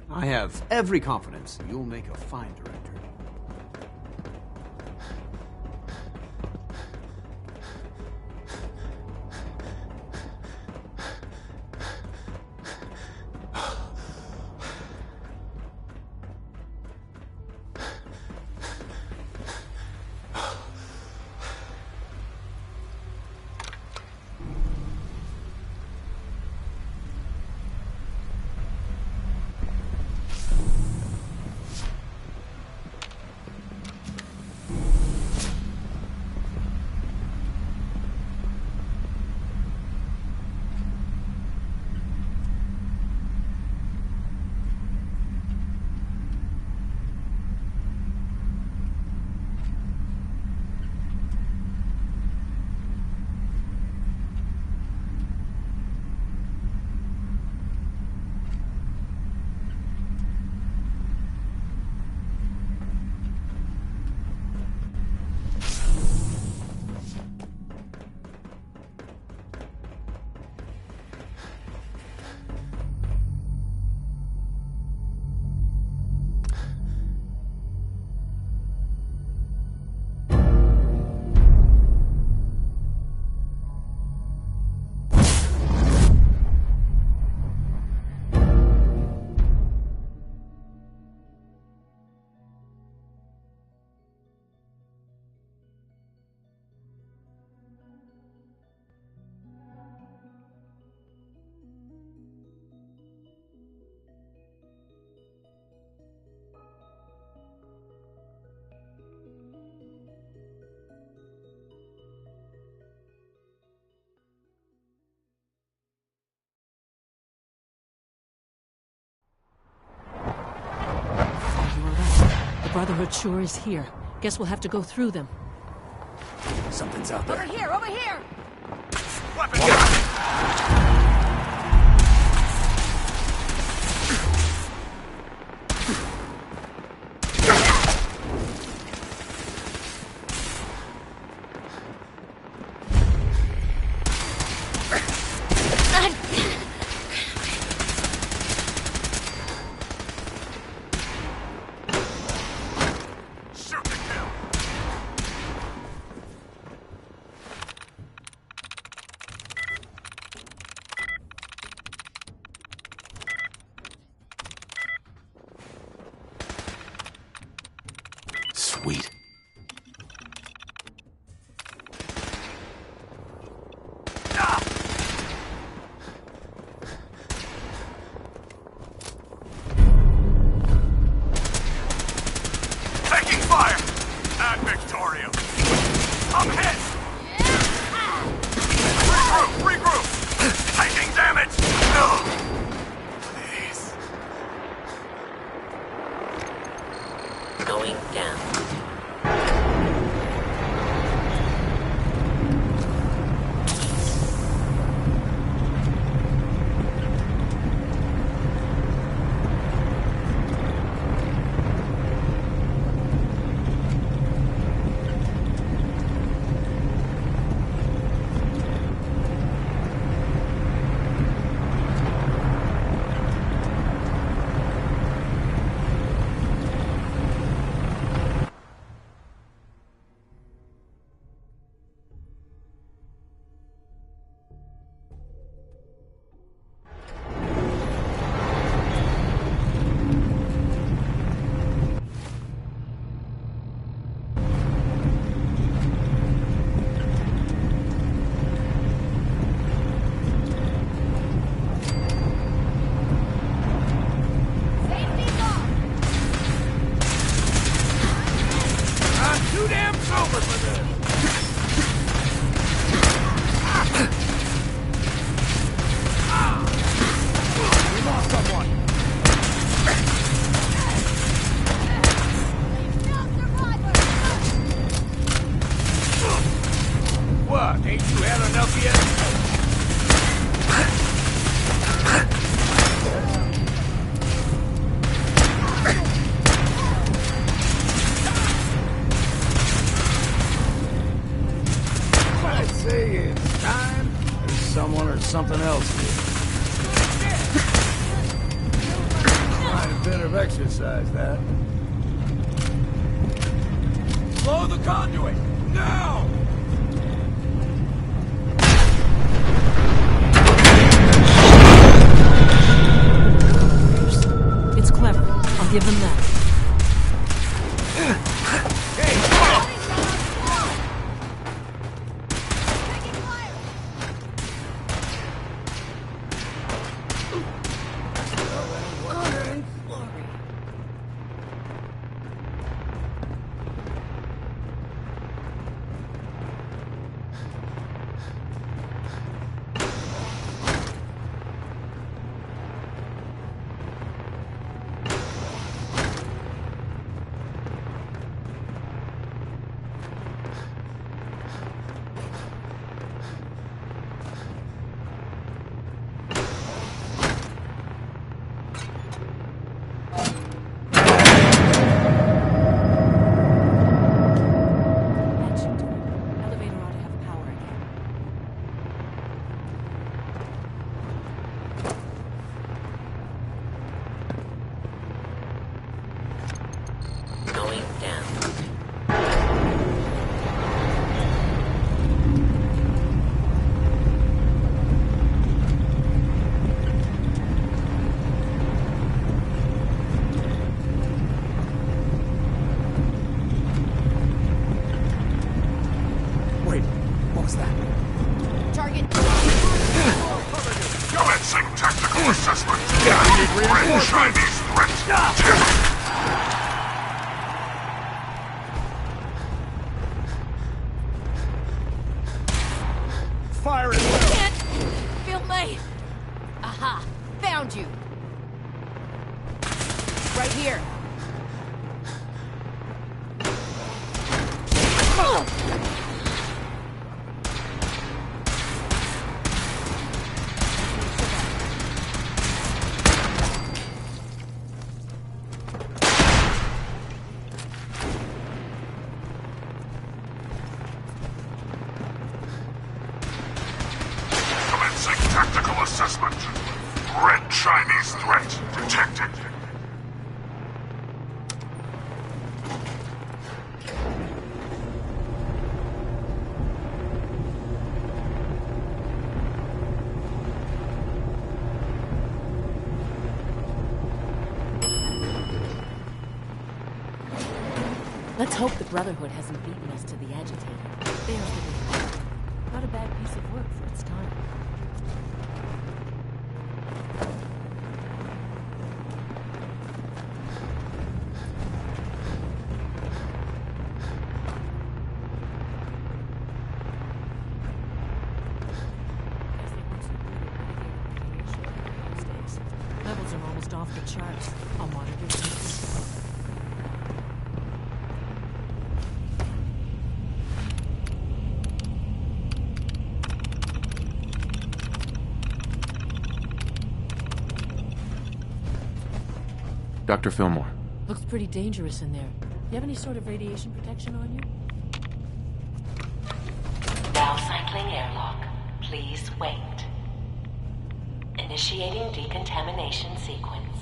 I have every confidence you'll make a fine director. Brotherhood sure is here. Guess we'll have to go through them. Something's out there. Over here, over here! Sweet. Taking fire! At Victoria. I'm hit! Regroup! Taking damage! No! Please. Going down. Too damn sober for this! We lost someone! What, ain't you had enough yet? I'd say it's time for someone or something else here. Might have better have exercised that. Blow the conduit! Now! It's clever. I'll give them that. Going down. Wait, what was that? Target. Commencing tactical assessment. Bring Chinese threat. Fire it! Can't feel me. Aha! Found you. Right here. Tactical assessment. Red Chinese threat detected. Let's hope the Brotherhood hasn't beaten us to the agitator. They are getting not a bad piece of work for its time. Levels are almost off the charts. I'll monitor this. Dr. Fillmore. Looks pretty dangerous in there. Do you have any sort of radiation protection on you? Now cycling airlock. Please wait. Initiating decontamination sequence.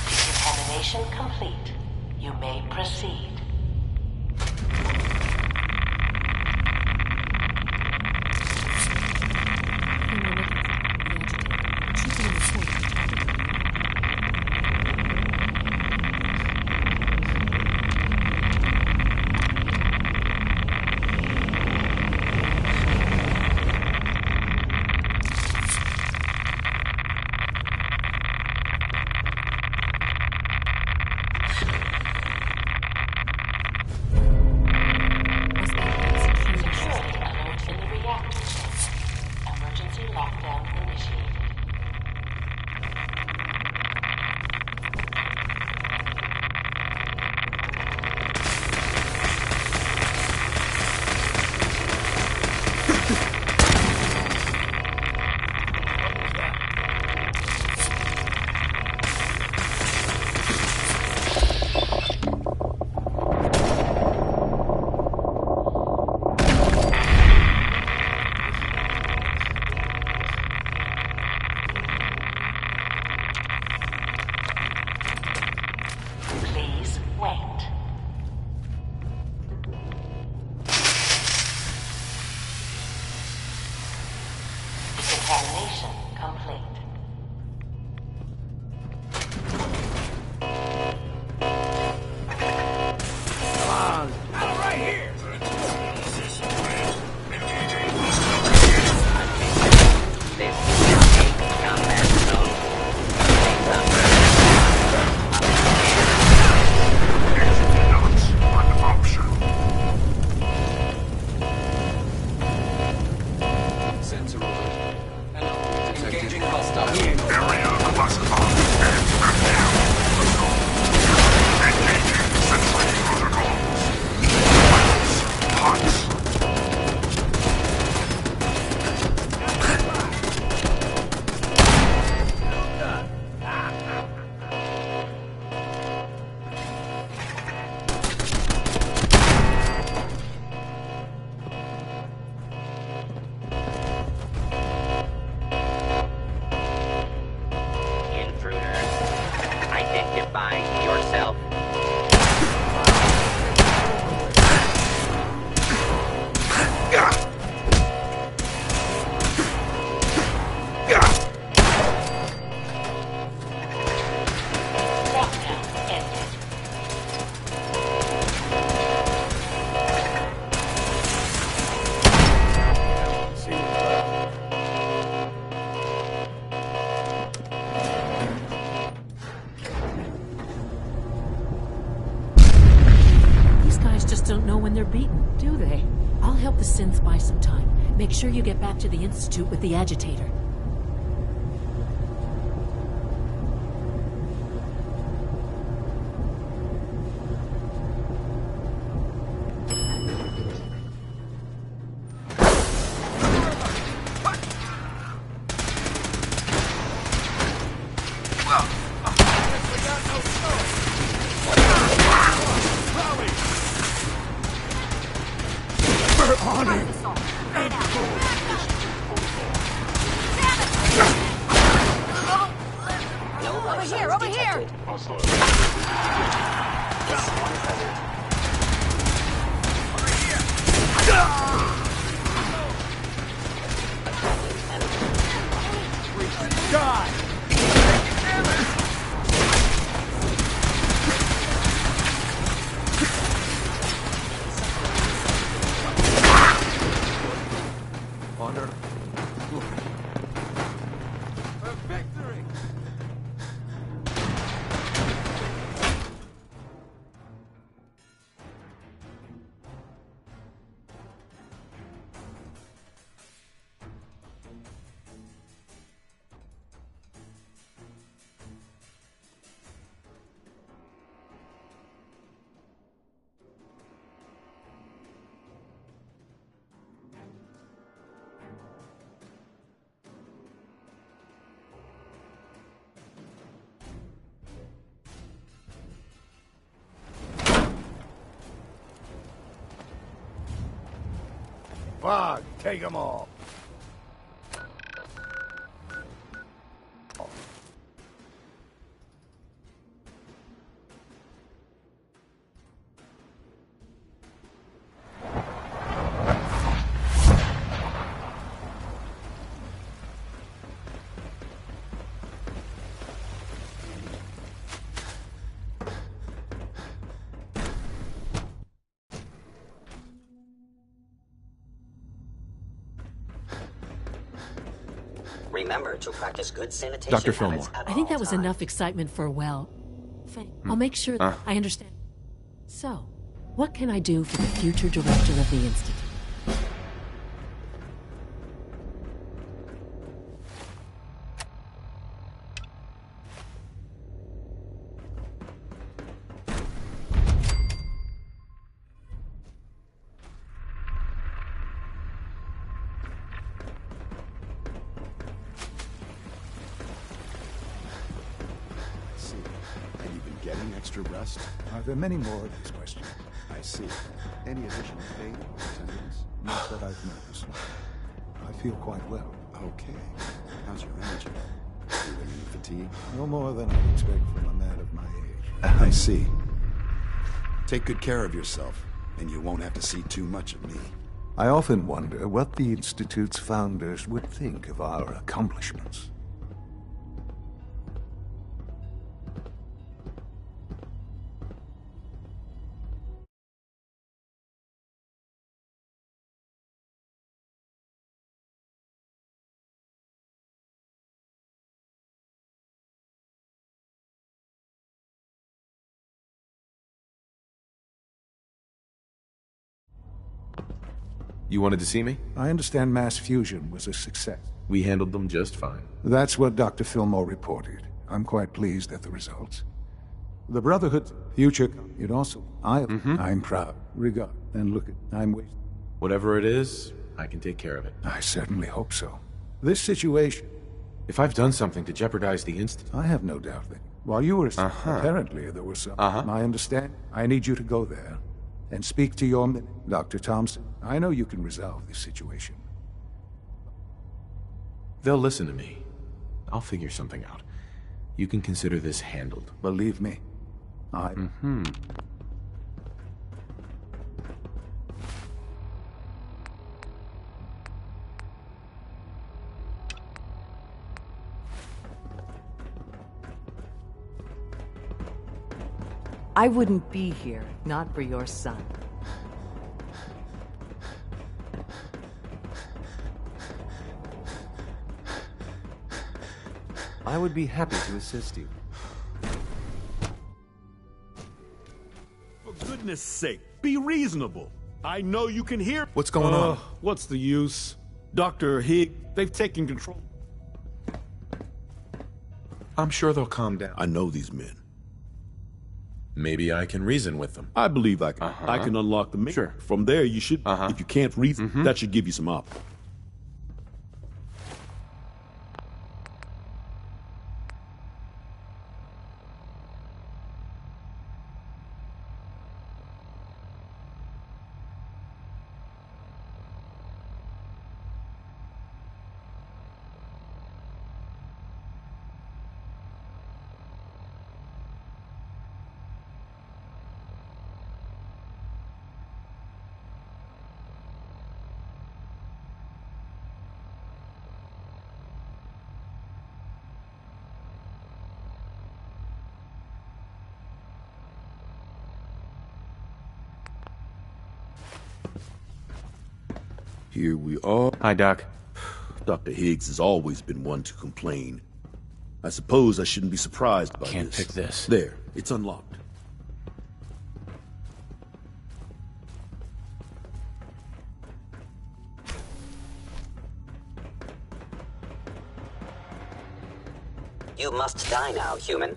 Decontamination complete. You may proceed. Decontamination complete. Come on, out right here! Sensor alert. Engaging hostile. Area classified. Back down. Let's go. Engaging sentry protocols. Vitals. Identify yourself. Don't know when they're beaten, do they? I'll help the synths buy some time. Make sure you get back to the Institute with the agitator. We're on it! Over here, over here! God! Honor. Victory! Fuck, take them all. Remember to practice good sanitation Dr. habits Fillmore. at I think all that was times. enough excitement for, well, I'll make sure that I understand. So, what can I do for the future director of the Institute? See. Have you been getting extra rest? Are there many more of these questions? I see. Any additional pain, attendance? Not that I've noticed. I feel quite well. Okay. How's your energy? Feeling any fatigue? No more than I'd expect from a man of my age. I see. Take good care of yourself, and you won't have to see too much of me. I often wonder what the Institute's founders would think of our accomplishments. You wanted to see me? I understand mass fusion was a success. We handled them just fine. That's what Dr. Fillmore reported. I'm quite pleased at the results. The Brotherhood, future, it also. I'm proud. Regard. And look at, I'm waiting. Whatever it is, I can take care of it. I certainly hope so. This situation. If I've done something to jeopardize the Institute. I have no doubt that while you were apparently there was some. I understand. I need you to go there and speak to your Dr. Thompson. I know you can resolve this situation. They'll listen to me. I'll figure something out. You can consider this handled. Believe me, I... I wouldn't be here, not for your son. I would be happy to assist you. For goodness sake, be reasonable. I know you can hear. What's going on? What's the use? Dr. Higg, they've taken control. I'm sure they'll calm down. I know these men. Maybe I can reason with them. I believe I can. I can unlock the mirror. Sure. From there, you should. If you can't reason, that should give you some options. Here we are. Hi, Doc. Dr. Higgs has always been one to complain. I suppose I shouldn't be surprised by this. Can't pick this. There, it's unlocked. You must die now, human.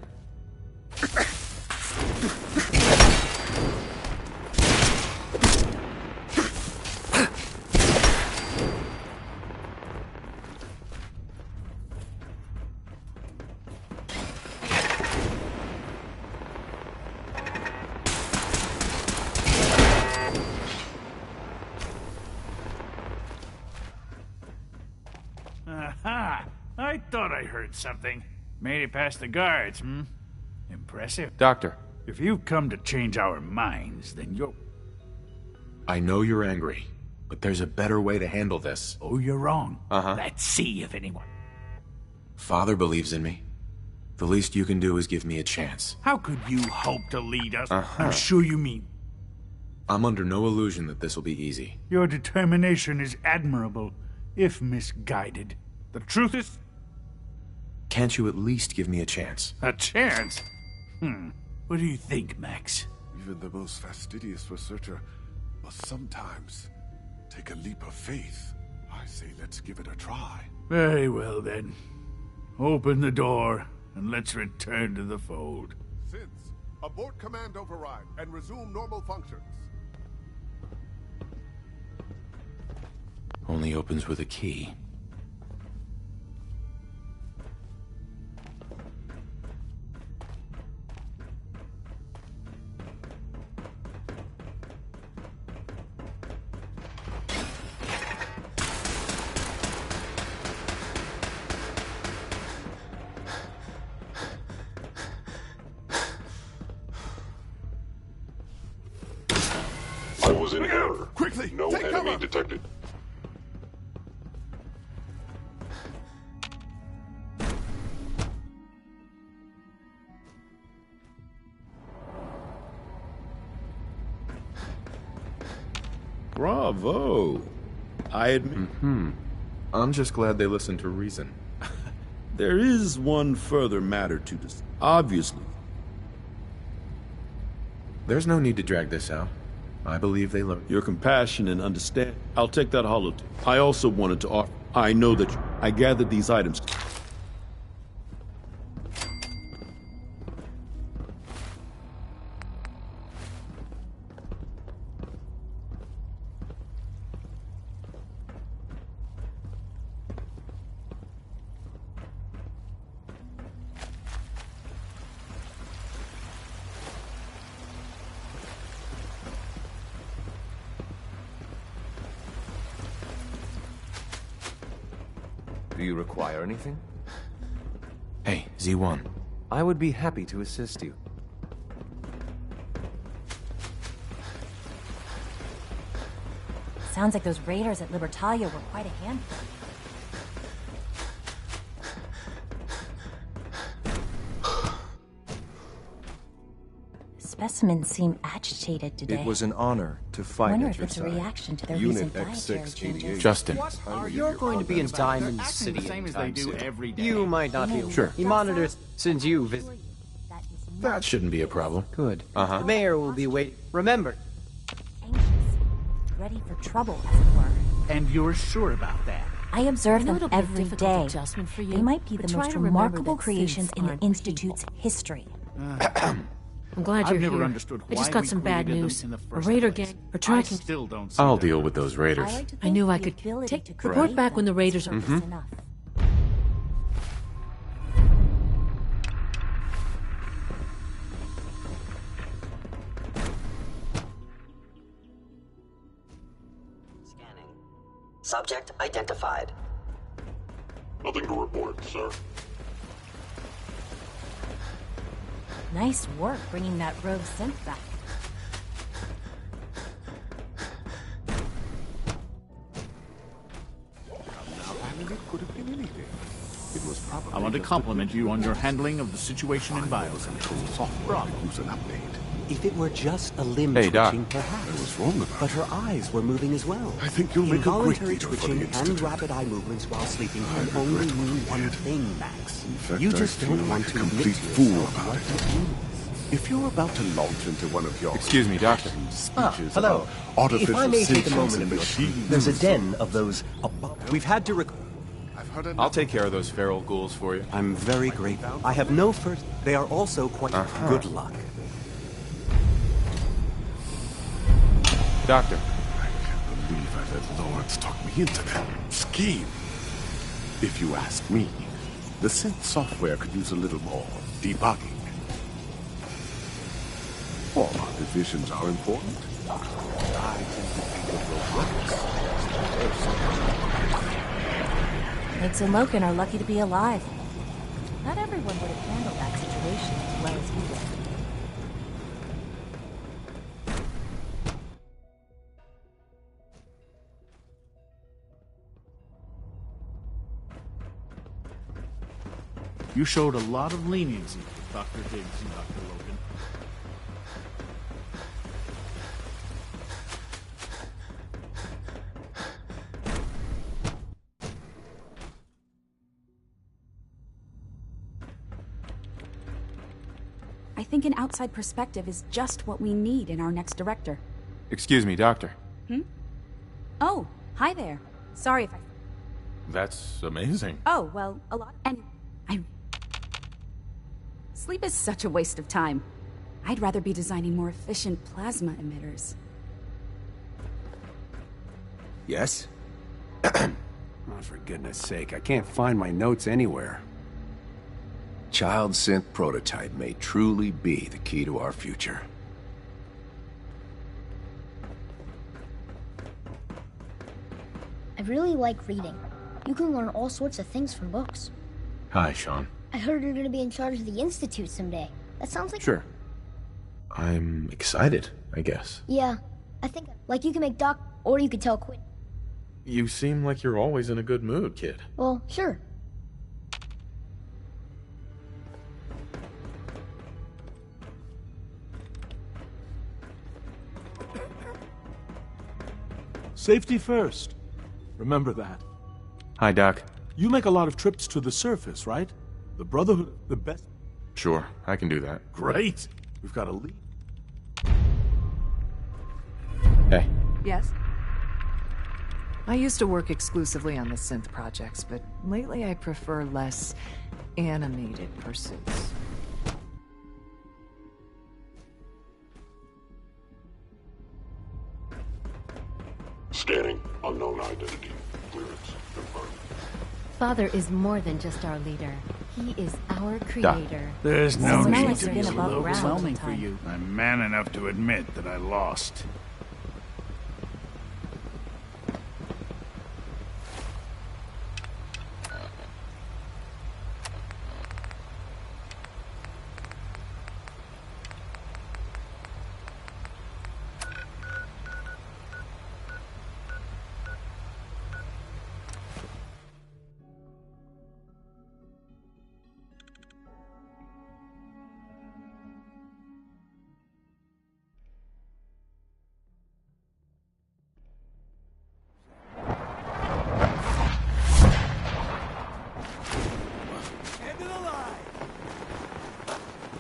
Aha! I thought I heard something. Made it past the guards, hmm? Impressive. Doctor. If you've come to change our minds, then you're... I know you're angry, but there's a better way to handle this. Oh, you're wrong. Uh-huh. Let's see if anyone... Father believes in me. The least you can do is give me a chance. How could you hope to lead us? Uh-huh. I'm sure you mean... I'm under no illusion that this will be easy. Your determination is admirable, if misguided. The truth is... Can't you at least give me a chance? A chance? What do you think, Max? Even the most fastidious researcher must sometimes take a leap of faith. I say let's give it a try. Very well, then. Open the door, and let's return to the fold. Since, abort command override and resume normal functions. Only opens with a key. I was in error. Quickly, no take enemy cover. detected. Bravo. I admit... I'm just glad they listened to reason. There is one further matter to discuss. Obviously. There's no need to drag this out. I believe they learned. Your compassion and understand. I'll take that holotape. I also wanted to offer. I know that I gathered these items. Do you require anything? Hey, Z1. I would be happy to assist you. Sounds like those raiders at Libertalia were quite a handful. Specimens seem agitated today. It was an honor to fight Wonder at if your it's a side. reaction to their Unit recent dietary changes. Justin. You're going to be in Diamond City same as they anytime do soon. every day. You might not be. Sure. He monitors since you visit. That shouldn't be a problem. Good. Uh-huh. The mayor will be waiting. Remember. Anxious. Ready for trouble, as it were. And you're sure about that? I observe I know them it'll be a every difficult day. adjustment for you, They might be but the try most to remember remarkable that creations things in the aren't Institute's history. I'm glad I've you're never here. understood I just why got we some bad created them news. in the A first raider place. gang are I tracking. still don't see I'll that. deal with those raiders. I knew I could take report back when the raiders are. enough. Scanning. Subject identified. Nothing to report, sir. Nice work bringing that rogue synth back. Could have been anything. It was probably I want to just compliment you on your handling of the situation in Bios. software use an update. If it were just a limb Hey, Doc. twitching, perhaps. What's wrong about But her eyes were moving as well. I think you'll make a great Involuntary leader for the twitching Institute. and rapid eye movements while sleeping can only mean one thing, Max. In fact, You I just feel don't want like a to admit complete to fool yourself about what it. it means. If you're about to launch into one of your Excuse me, Doctor. speeches Hello. about artificial If I may take a sentience moment and of your machines, time, there's a den of those. We've had to. I'll take care of those feral ghouls for you. I'm very grateful. I have no first. They are also quite. Good luck. Doctor. I can't believe I let Lawrence talk me into that scheme. If you ask me, the synth software could use a little more debugging. All our divisions are important. I tend to think of robotics as the Higgs and Loken are lucky to be alive. Not everyone would have handled that situation as well as you did. You showed a lot of leniency with Dr. Higgs and Dr. Logan. I think an outside perspective is just what we need in our next director. Excuse me, Doctor. Oh, hi there. Sorry if I... That's amazing. Oh, well, a lot... And sleep is such a waste of time. I'd rather be designing more efficient plasma emitters. Yes? Oh, for goodness sake, I can't find my notes anywhere. Child synth prototype may truly be the key to our future. I really like reading. You can learn all sorts of things from books. Hi, Sean. I heard you're gonna be in charge of the Institute someday. That sounds like... Sure. I'm excited, I guess. Yeah, I think... Like, you can make Doc, or you could tell Quinn. You seem like you're always in a good mood, kid. Well, sure. Safety first. Remember that. Hi, Doc. You make a lot of trips to the surface, right? The Brotherhood, the best... Sure, I can do that. Great. We've got a lead. Hey. Yes? I used to work exclusively on the synth projects, but lately I prefer less animated pursuits. Scanning. Unknown identity. Clearance confirmed. Father is more than just our leader. He is our creator. There's no Smell need like to you've be been above ground overwhelming all the for time. you. I'm man enough to admit that I lost.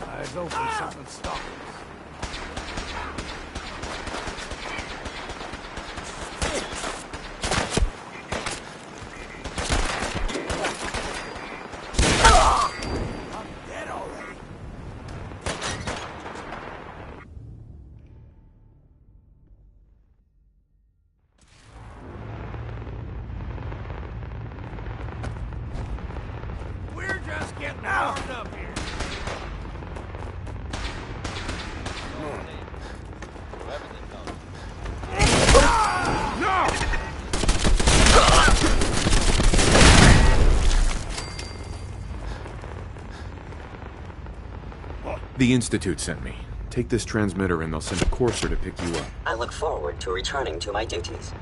Eyes open, something stopped. We're just getting warmed up here. The Institute sent me. Take this transmitter and they'll send a courser to pick you up. I look forward to returning to my duties.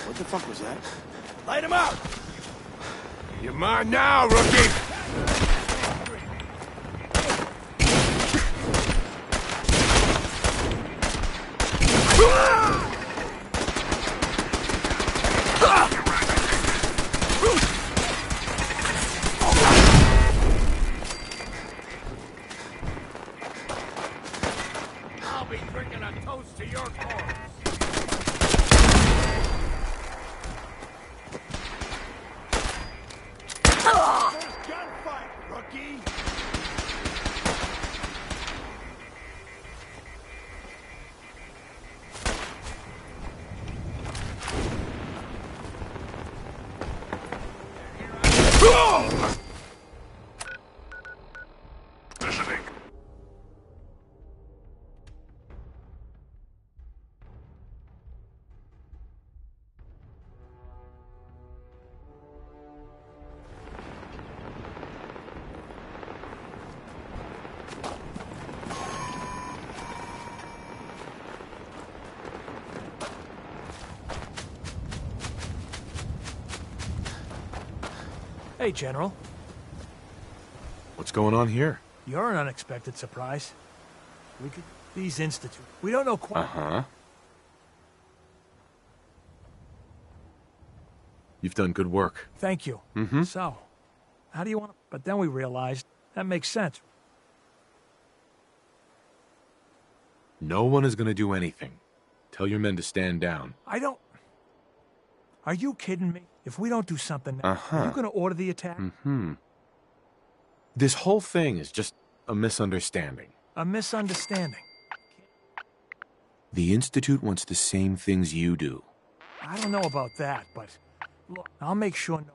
What the fuck was that? Light him out! You're mine now, rookie! I'll be drinking a toast to your corpse. Gunfight, rookie! Listening. Hey, General. What's going on here? You're an unexpected surprise. We could... These institute. We don't know quite... Uh-huh. You've done good work. Thank you. Mm-hmm. So, how do you want to... But then we realized that makes sense. No one is going to do anything. Tell your men to stand down. I don't... Are you kidding me? If we don't do something, Uh-huh. are you going to order the attack? Mm-hmm. This whole thing is just a misunderstanding. A misunderstanding. The Institute wants the same things you do. I don't know about that, but... Look, I'll make sure no...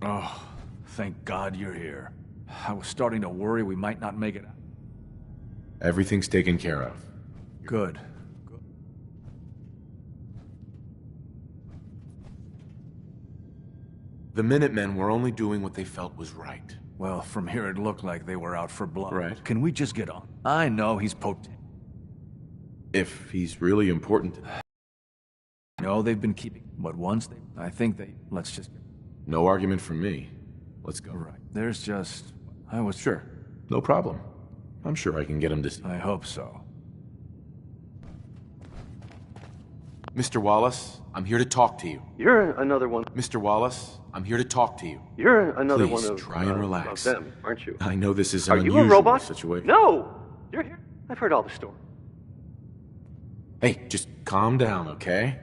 Oh, thank God you're here. I was starting to worry we might not make it. Everything's taken care of. Good. The Minutemen were only doing what they felt was right. Well, from here it looked like they were out for blood. Right. Can we just get on? I know he's poked. If he's really important. No, they've been keeping. But once they... I think they... Let's just... No argument from me. Let's go. Right. There's just... I was... Sure. No problem. I'm sure I can get him to... I hope so. Mr. Wallace, I'm here to talk to you. You're another one. Mr. Wallace, I'm here to talk to you. You're another Please, one of... try and relax. Of them, aren't you? I know this is Are an you unusual a robot? situation. No! You're here. I've heard all the stories. Hey, just calm down, okay?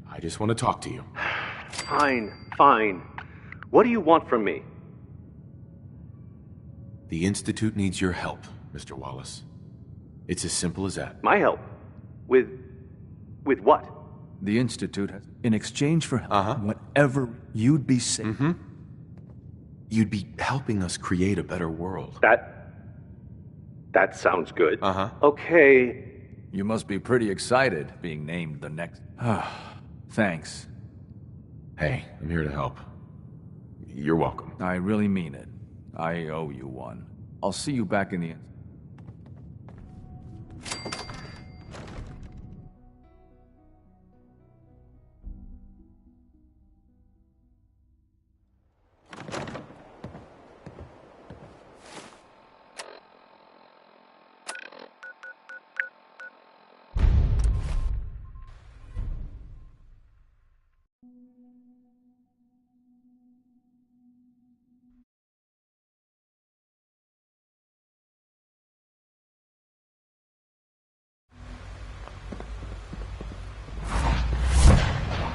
I just want to talk to you. Fine, fine. What do you want from me? The Institute needs your help, Mr. Wallace. It's as simple as that. My help? With what? The Institute has... In exchange for help, whatever, you'd be safe. Mm-hmm. You'd be helping us create a better world. That sounds good. Uh-huh. Okay. You must be pretty excited being named the next... Thanks. Hey, I'm here to help. You're welcome. I really mean it. I owe you one. I'll see you back in the...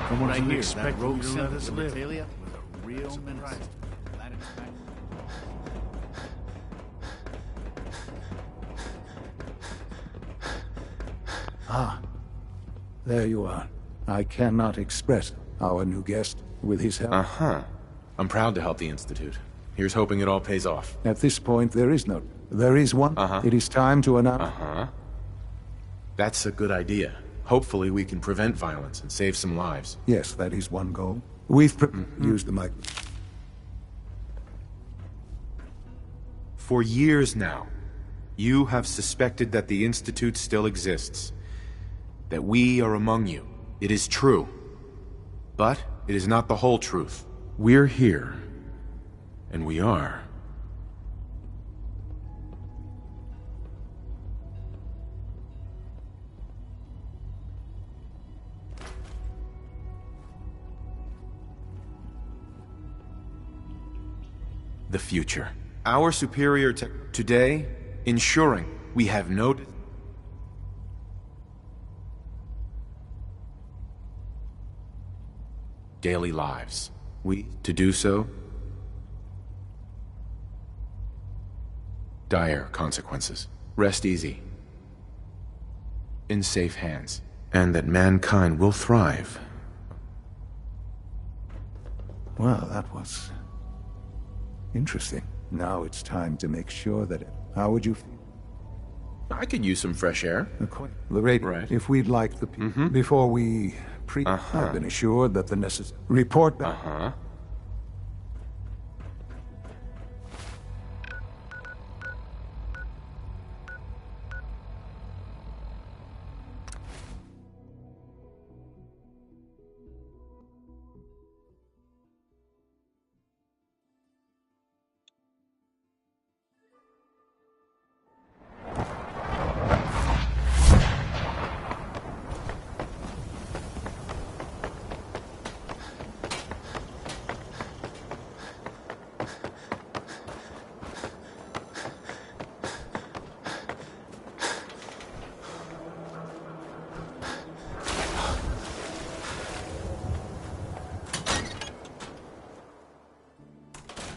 From what I hear, that rogue to let us live. Libertalia was a real menace. Glad it's back. Ah, there you are. I cannot express our new guest with his help. Uh-huh. I'm proud to help the Institute. Here's hoping it all pays off. At this point, there is no... There is one. Uh-huh. It is time to announce... Uh-huh. That's a good idea. Hopefully we can prevent violence and save some lives. Yes, that is one goal. We've used the mic. For years now, you have suspected that the Institute still exists. That we are among you. It is true. But it is not the whole truth. We're here. And we are. The future. Our superior tech today, ensuring we have no daily lives. To do so, dire consequences. Rest easy. In safe hands. And that mankind will thrive. Well, that was interesting. Now it's time to make sure that How would you feel? I could use some fresh air. The radio. Right. If we'd like the before we I've been assured that the necessary report back.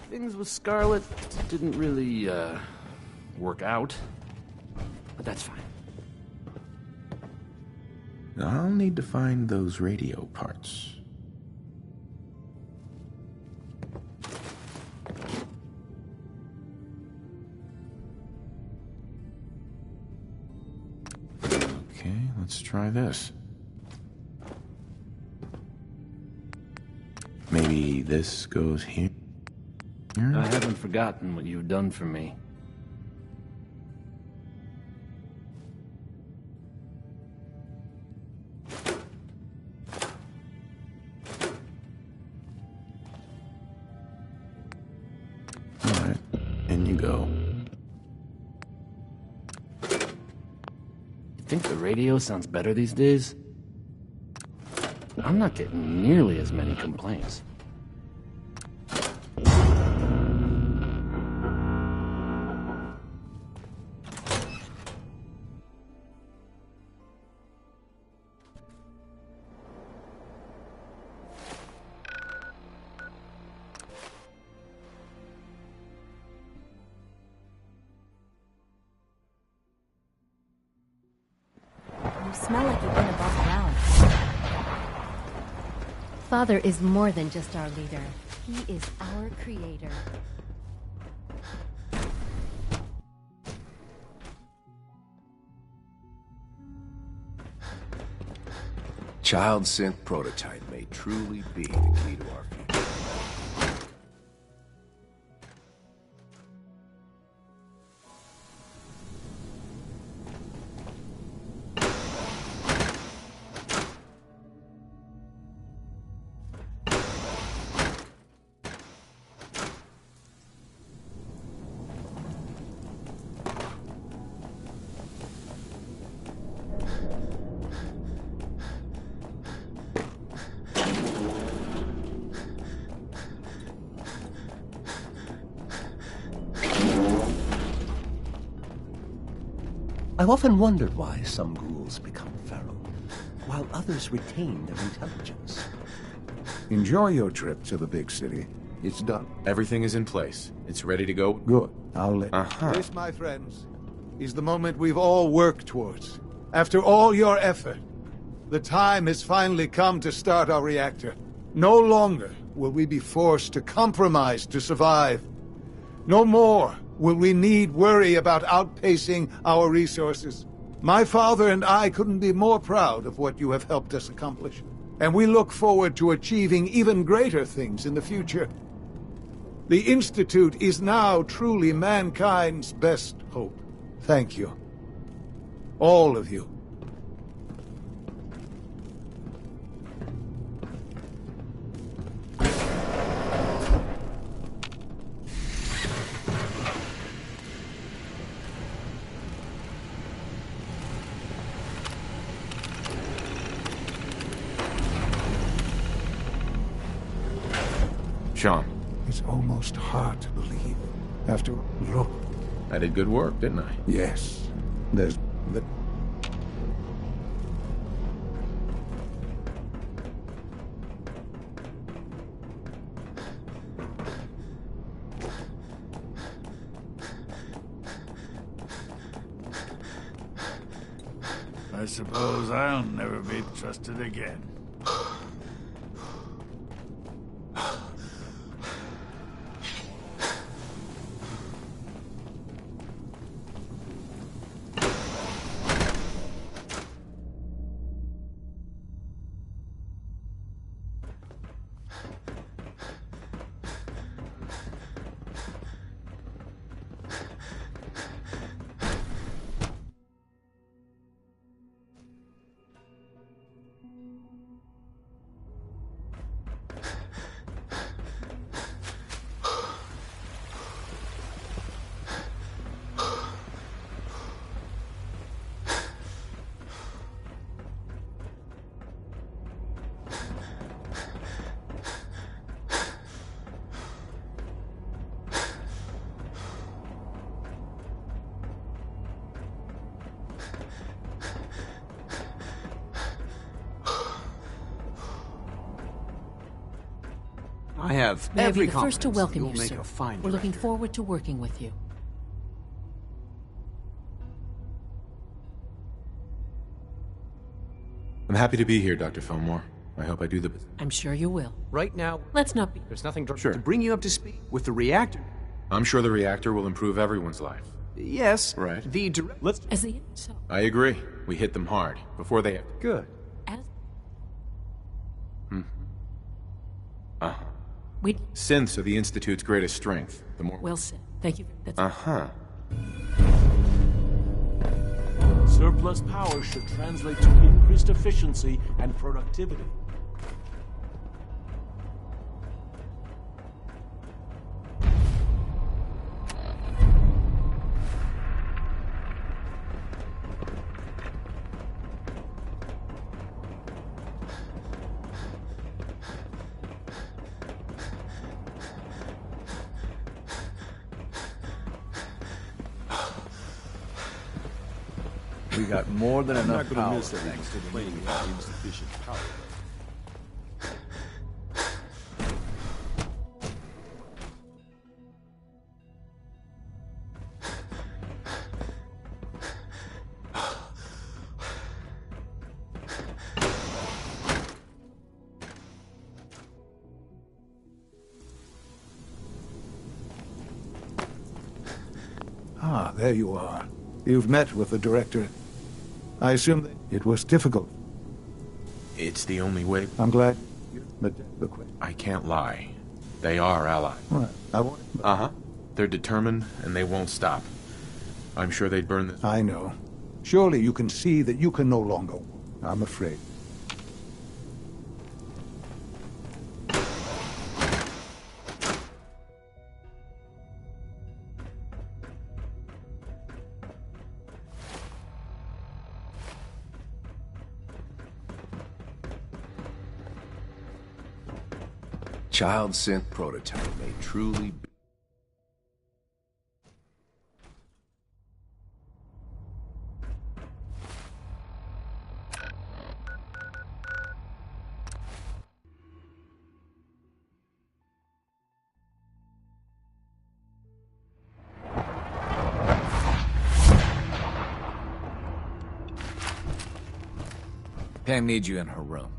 Things with Scarlet didn't really, work out. But that's fine. I'll need to find those radio parts. Okay, let's try this. Maybe this goes here? I haven't forgotten what you've done for me. Alright, in you go. You think the radio sounds better these days? I'm not getting nearly as many complaints. Smell like you've been above ground. Father is more than just our leader. He is our creator. Child synth prototype may truly be the key to our future. I've often wondered why some ghouls become feral, while others retain their intelligence. Enjoy your trip to the big city. It's done. Everything is in place. It's ready to go. Good. I'll let This, my friends, is the moment we've all worked towards. After all your effort, the time has finally come to start our reactor. No longer will we be forced to compromise to survive. No more will we need worry about outpacing our resources. My father and I couldn't be more proud of what you have helped us accomplish, and we look forward to achieving even greater things in the future. The Institute is now truly mankind's best hope. Thank you. All of you. Sean. It's almost hard to believe. After look. I did good work, didn't I? Yes. There's the... I suppose I'll never be trusted again. I have May I every be the first to confidence welcome you'll you, make sir. a fine We're looking director. forward to working with you. I'm happy to be here, Dr. Fillmore. I hope I do the... I'm sure you will. Right now, Let's not be... There's nothing... Sure. to bring you up to speed with the reactor. I'm sure the reactor will improve everyone's life. Yes. Right. The direct... Let's... As the... So, I agree. We hit them hard, before they... Good. as... Uh-huh. We... Synths are the Institute's greatest strength. The more... Well said. Thank you. That's... Uh-huh. Surplus power should translate to increased efficiency and productivity. We got more than I'm enough not going to power miss that thanks to the complaining new about power. insufficient power. Ah, there you are. You've met with the director. I assume that it was difficult. It's the only way... I'm glad. But look, I can't lie. They are allies. well, I want... Uh-huh. They're determined, and they won't stop. I'm sure they'd burn this... I know. Surely you can see that you can no longer... I'm afraid. Child synth prototype may truly be... Pam needs you in her room.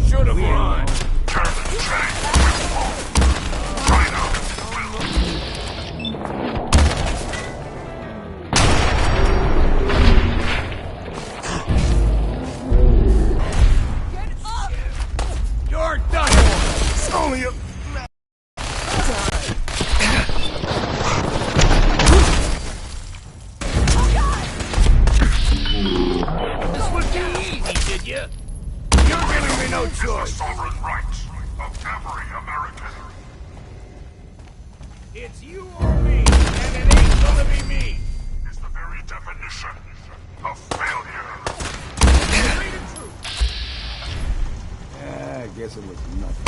Should have run. It's you or me, and it ain't gonna be me! Is the very definition of failure. I guess it was nothing.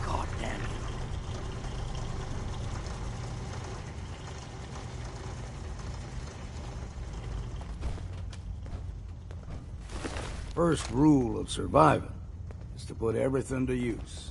God damn it. First rule of surviving is to put everything to use.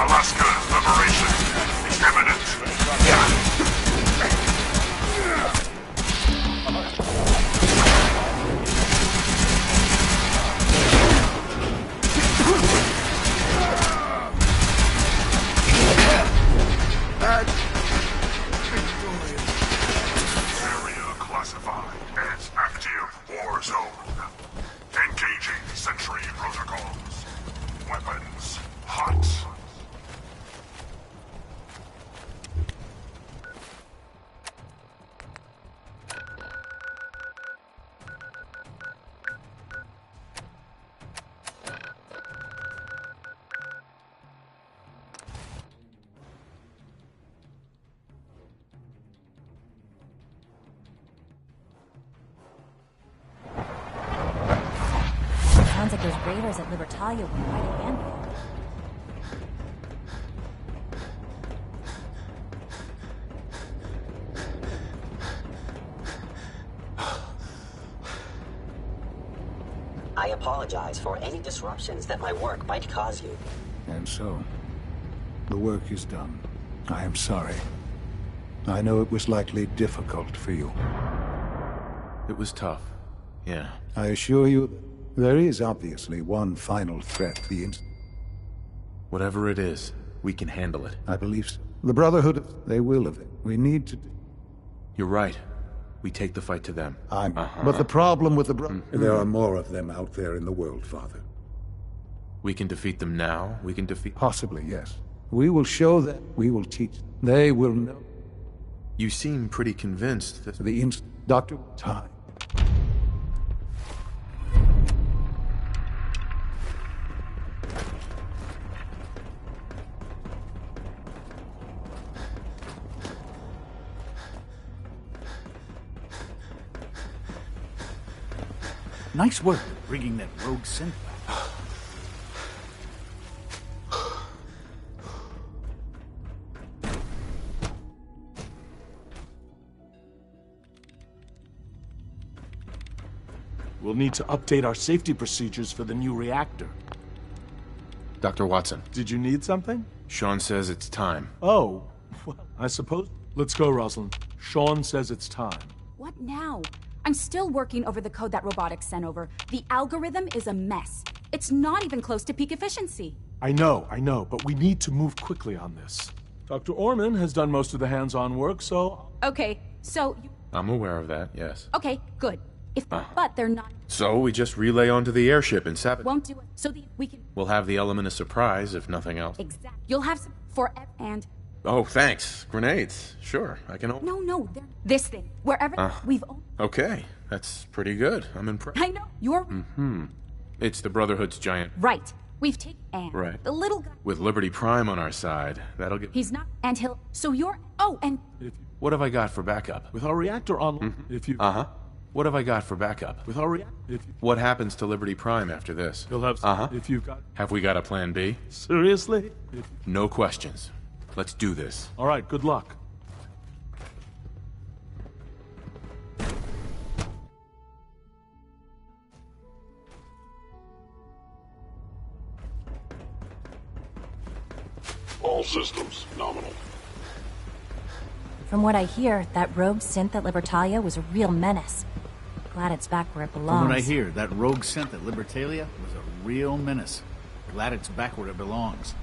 Alaska liberation is imminent. Area classified as active war zone. Engaging sentry protocols. Weapons hot. Sounds like those raiders at Libertalia were quite a handful. I apologize for any disruptions that my work might cause you. And so, the work is done. I am sorry. I know it was likely difficult for you. It was tough, yeah. I assure you that there is obviously one final threat Whatever it is, we can handle it. I believe so. The Brotherhood, they will of it. We need to... You're right. We take the fight to them. But the problem with the There are more of them out there in the world, Father. We can defeat them now. We can defeat... Possibly, yes. We will show them. We will teach. They will know. You seem pretty convinced that... Dr. Time. Nice work bringing that rogue synth back. We'll need to update our safety procedures for the new reactor. Dr. Watson. Did you need something? Sean says it's time. Oh, well, I suppose. Let's go, Rosalind. Sean says it's time. What now? I'm still working over the code that robotics sent over. The algorithm is a mess. It's not even close to peak efficiency. I know, but we need to move quickly on this. Dr. Orman has done most of the hands-on work, so... Okay, so... I'm aware of that, yes. Okay, good. But they're not... So we just relay onto the airship and sabotage. Won't do it, so we can... We'll have the element of surprise, if nothing else. Exactly. You'll have some forever and... Oh, thanks. Grenades. Sure, I can... No, this thing. Wherever we've... Okay, that's pretty good. I'm impressed. I know, you're... It's the Brotherhood's giant. Right. We've taken Anne. Right. The little guy. With Liberty Prime on our side, that'll get... He's not. And he'll. So you're. Oh, and. What have I got for backup? With our reactor on, if you... Uh-huh. What have I got for backup? With our reactor... What happens to Liberty Prime after this? You'll have... Uh-huh. If you've got... Have we got a plan B? Seriously? No questions. Let's do this. All right, good luck. All systems nominal. From what I hear, that rogue synth at Libertalia was a real menace. Glad it's back where it belongs. From what I hear, that rogue synth at Libertalia was a real menace. Glad it's back where it belongs.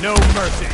No mercy.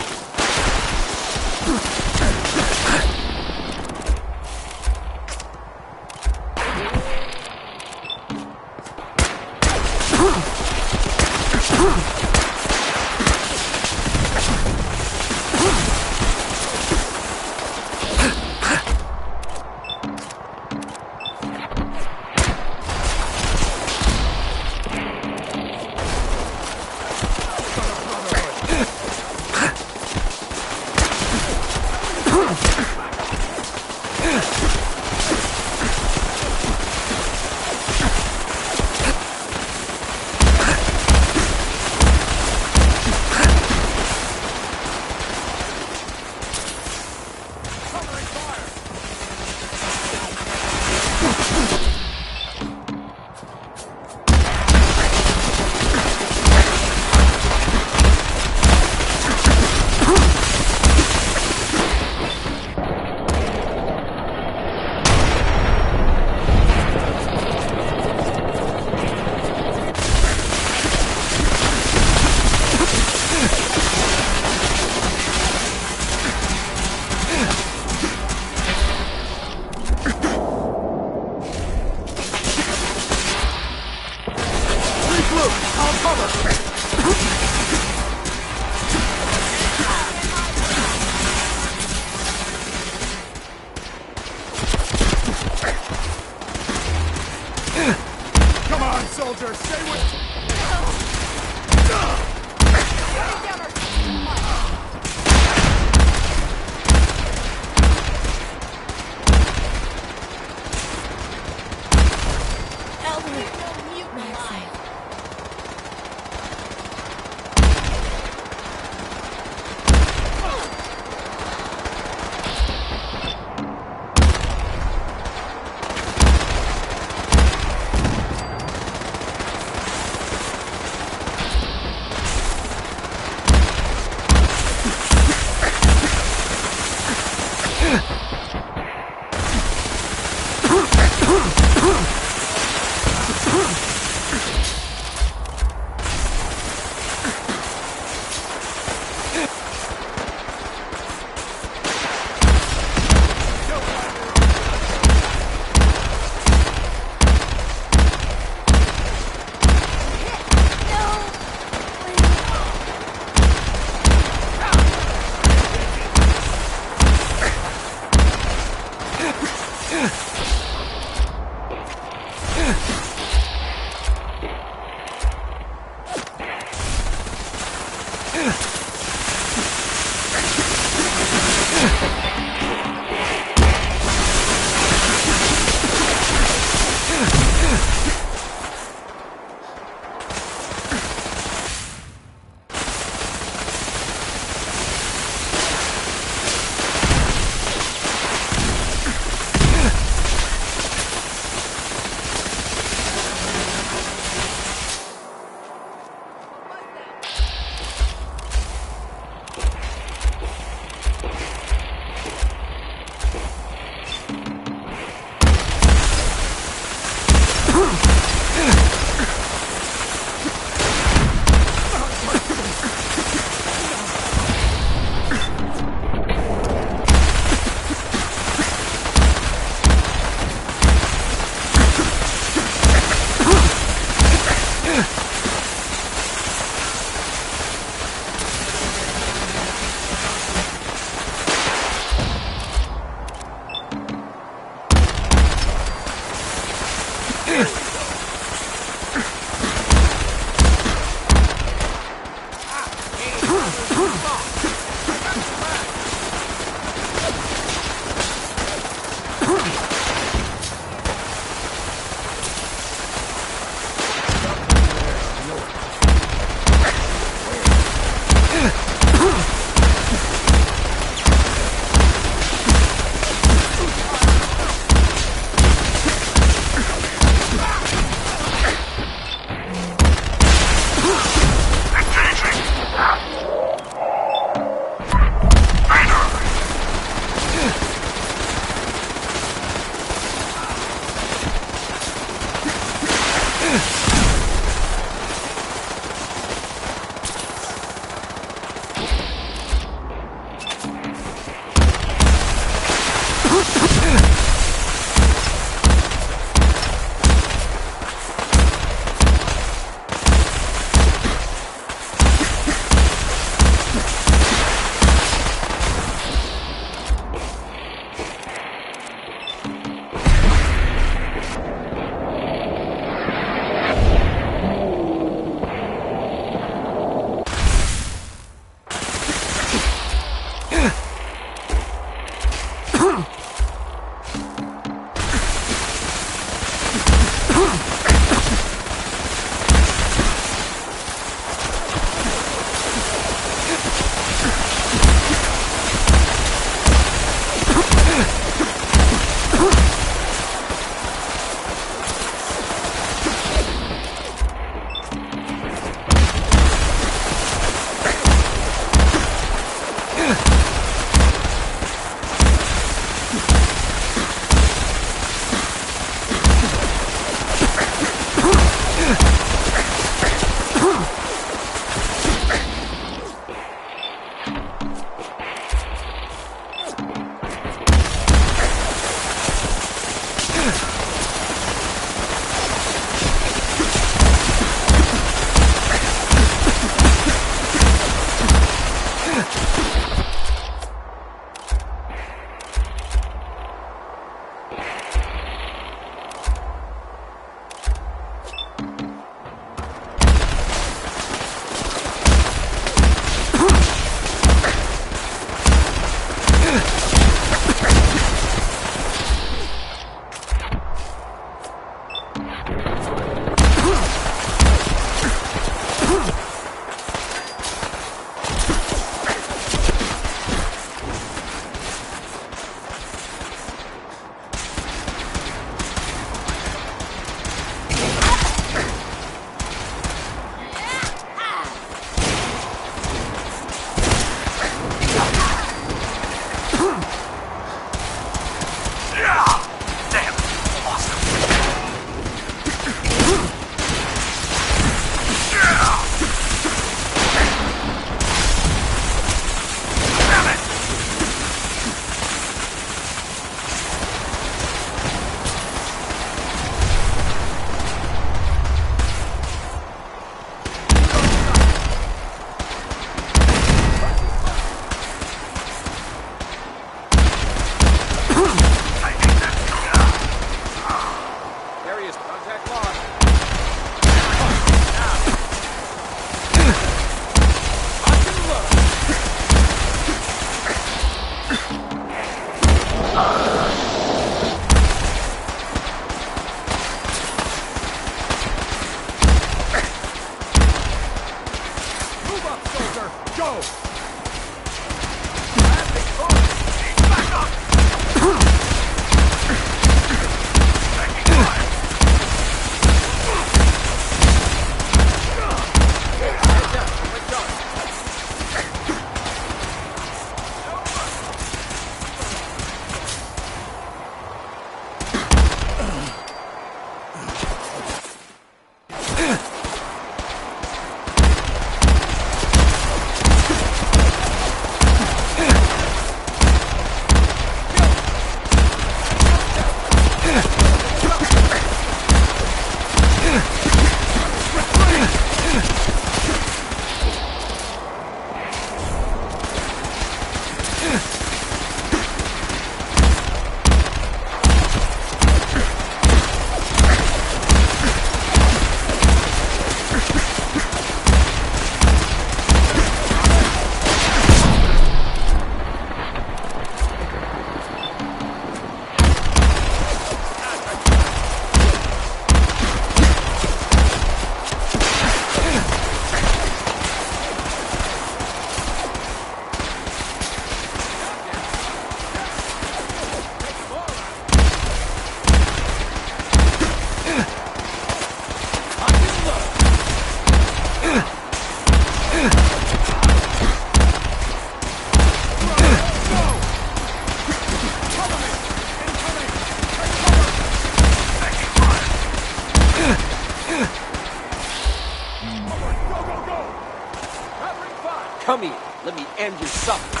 Come here. Let me end your suffering.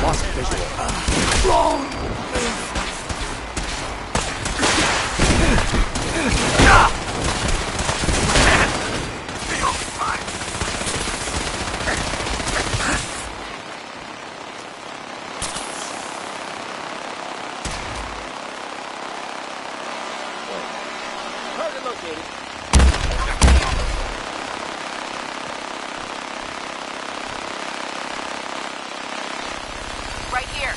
Lost visual. Wrong! Target located. Right here.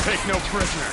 Take no prisoner.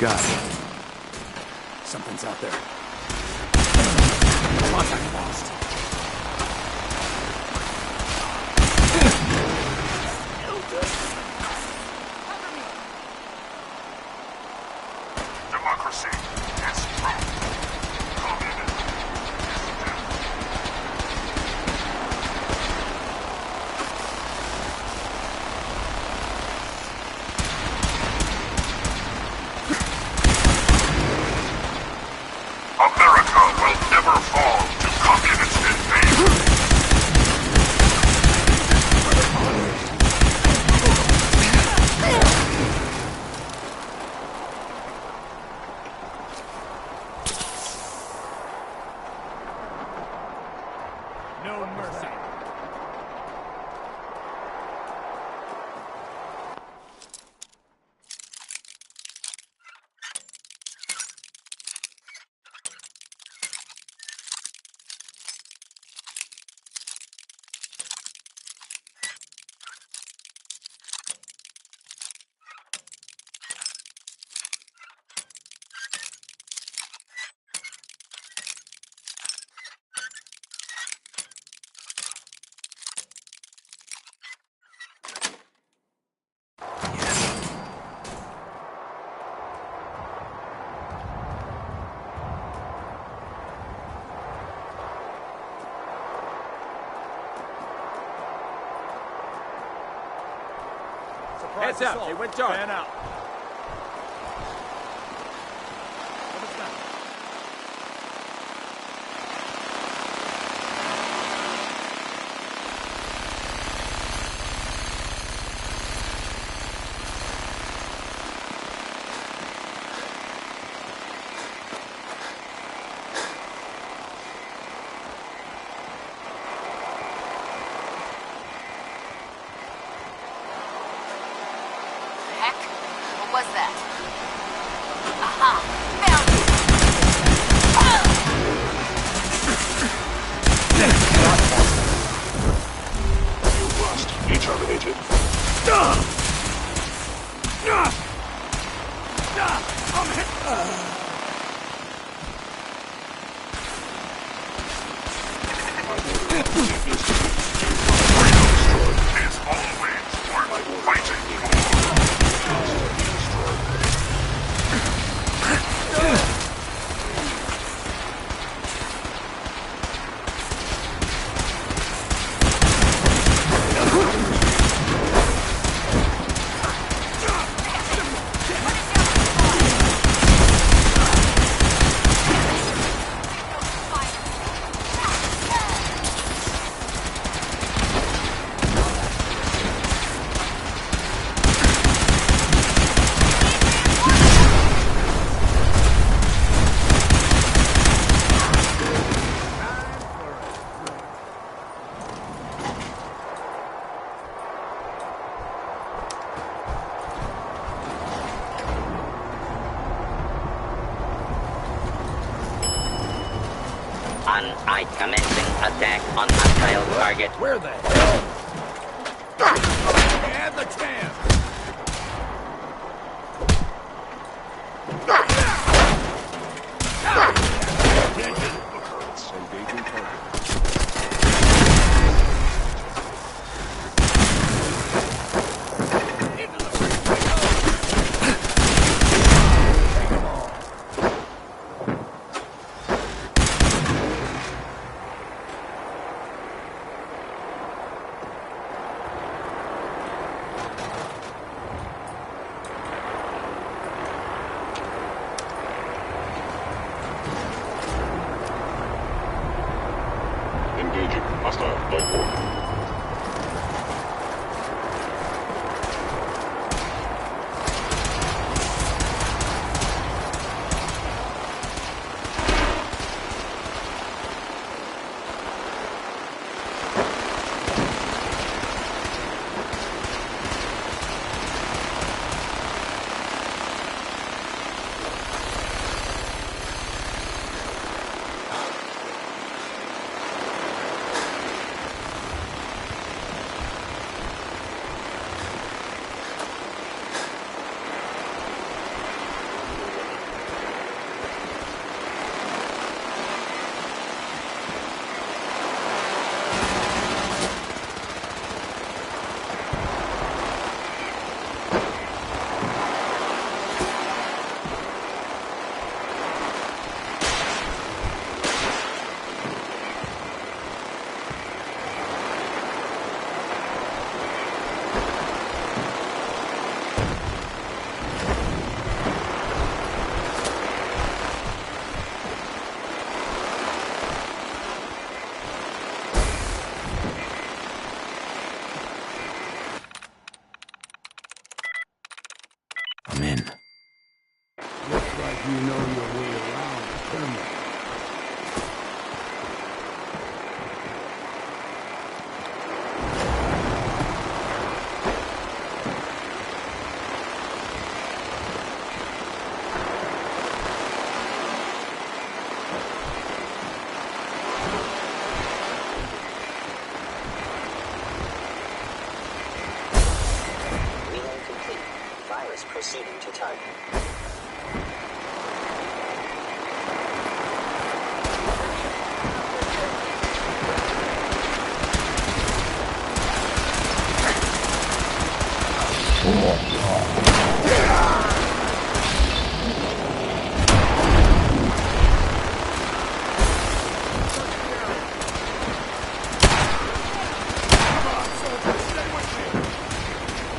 got? Something's out there. Contact lost. Democracy is true. Communism is dead. America will never fall to communist invasion. No mercy. Heads up, they went dark. Fan out. Heck? What was that? Aha! Found You must be terminated. I'm hit. Is always worth fighting for. I commencing attack on hostile target. Where the hell? And the chance. Engaging target. is proceeding to target.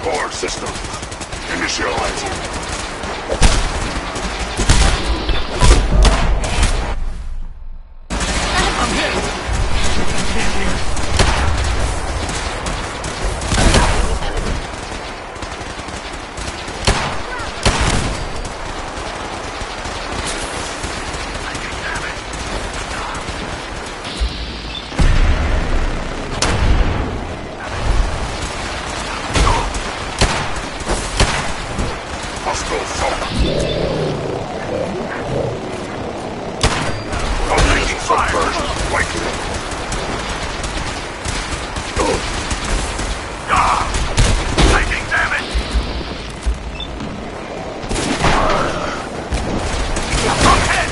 Core system. Initializing. I'm hit! Hostile fire. Taking subversion. Likely. Taking damage. I'm hit!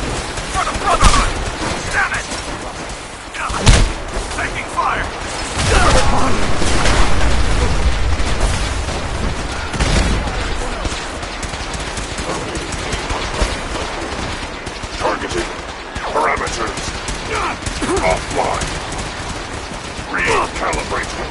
For the Brotherhood! Damn it! Taking fire! Targeting. Parameters. Offline. Recalibrating.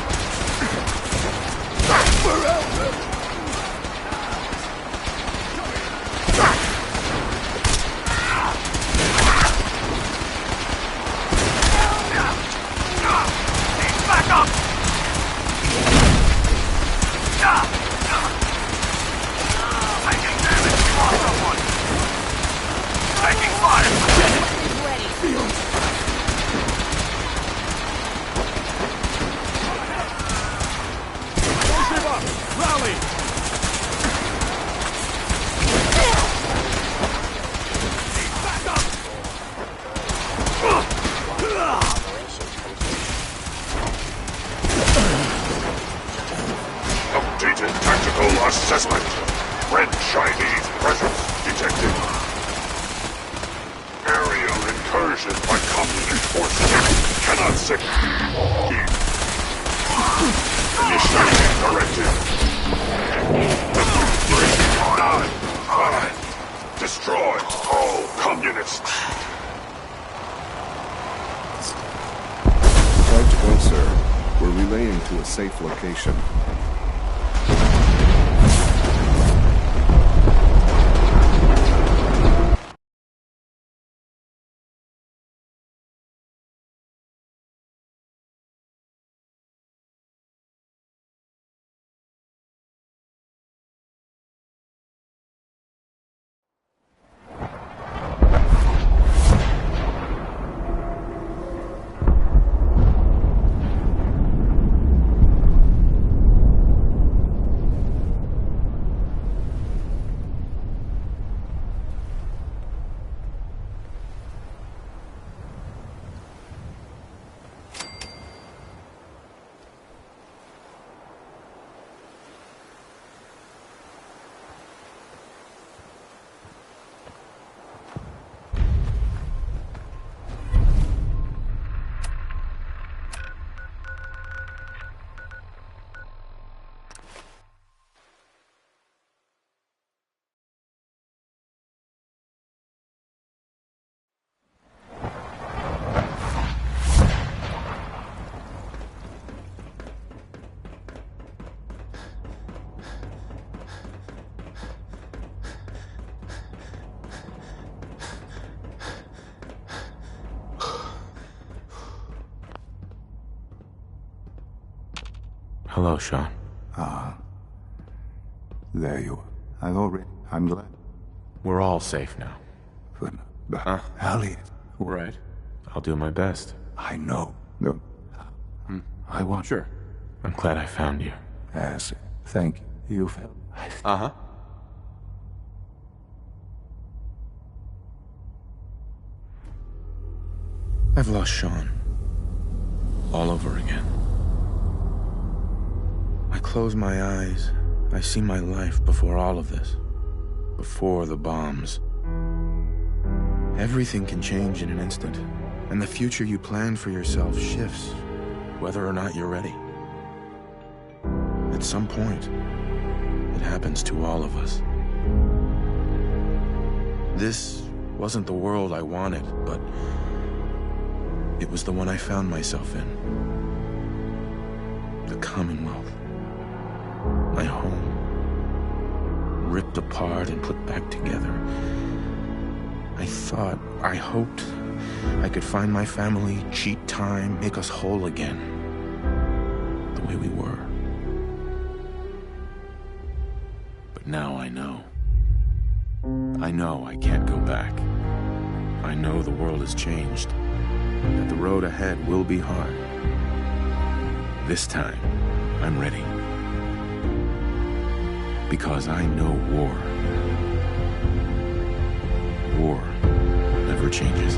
Back up! Taking damage. We lost someone. Taking fire. Don't give up! Rally! Back up! Updated tactical assessment. Red Chinese presence detected. Aerial incursion by communist forces. Cannot succeed. Initiating directive. 3, 9, 5. Destroy all communists. Time to go, sir. We're relaying to a safe location. Hello, Sean. There you are. I'm glad. We're all safe now. But, Elliot. Right. I'll do my best. I know. No. I want... Sure. I'm glad I found you. Yes. Thank you. You've helped. Uh-huh. I've lost Sean. All over again. I close my eyes, I see my life before all of this. Before the bombs. Everything can change in an instant, and the future you plan for yourself shifts, whether or not you're ready. At some point, it happens to all of us. This wasn't the world I wanted, but it was the one I found myself in. The Commonwealth. My home. Ripped apart and put back together. I hoped I could find my family, cheat time, make us whole again. The way we were. But now I know. I know I can't go back. I know the world has changed. That the road ahead will be hard. This time, I'm ready. Because I know war. War never changes.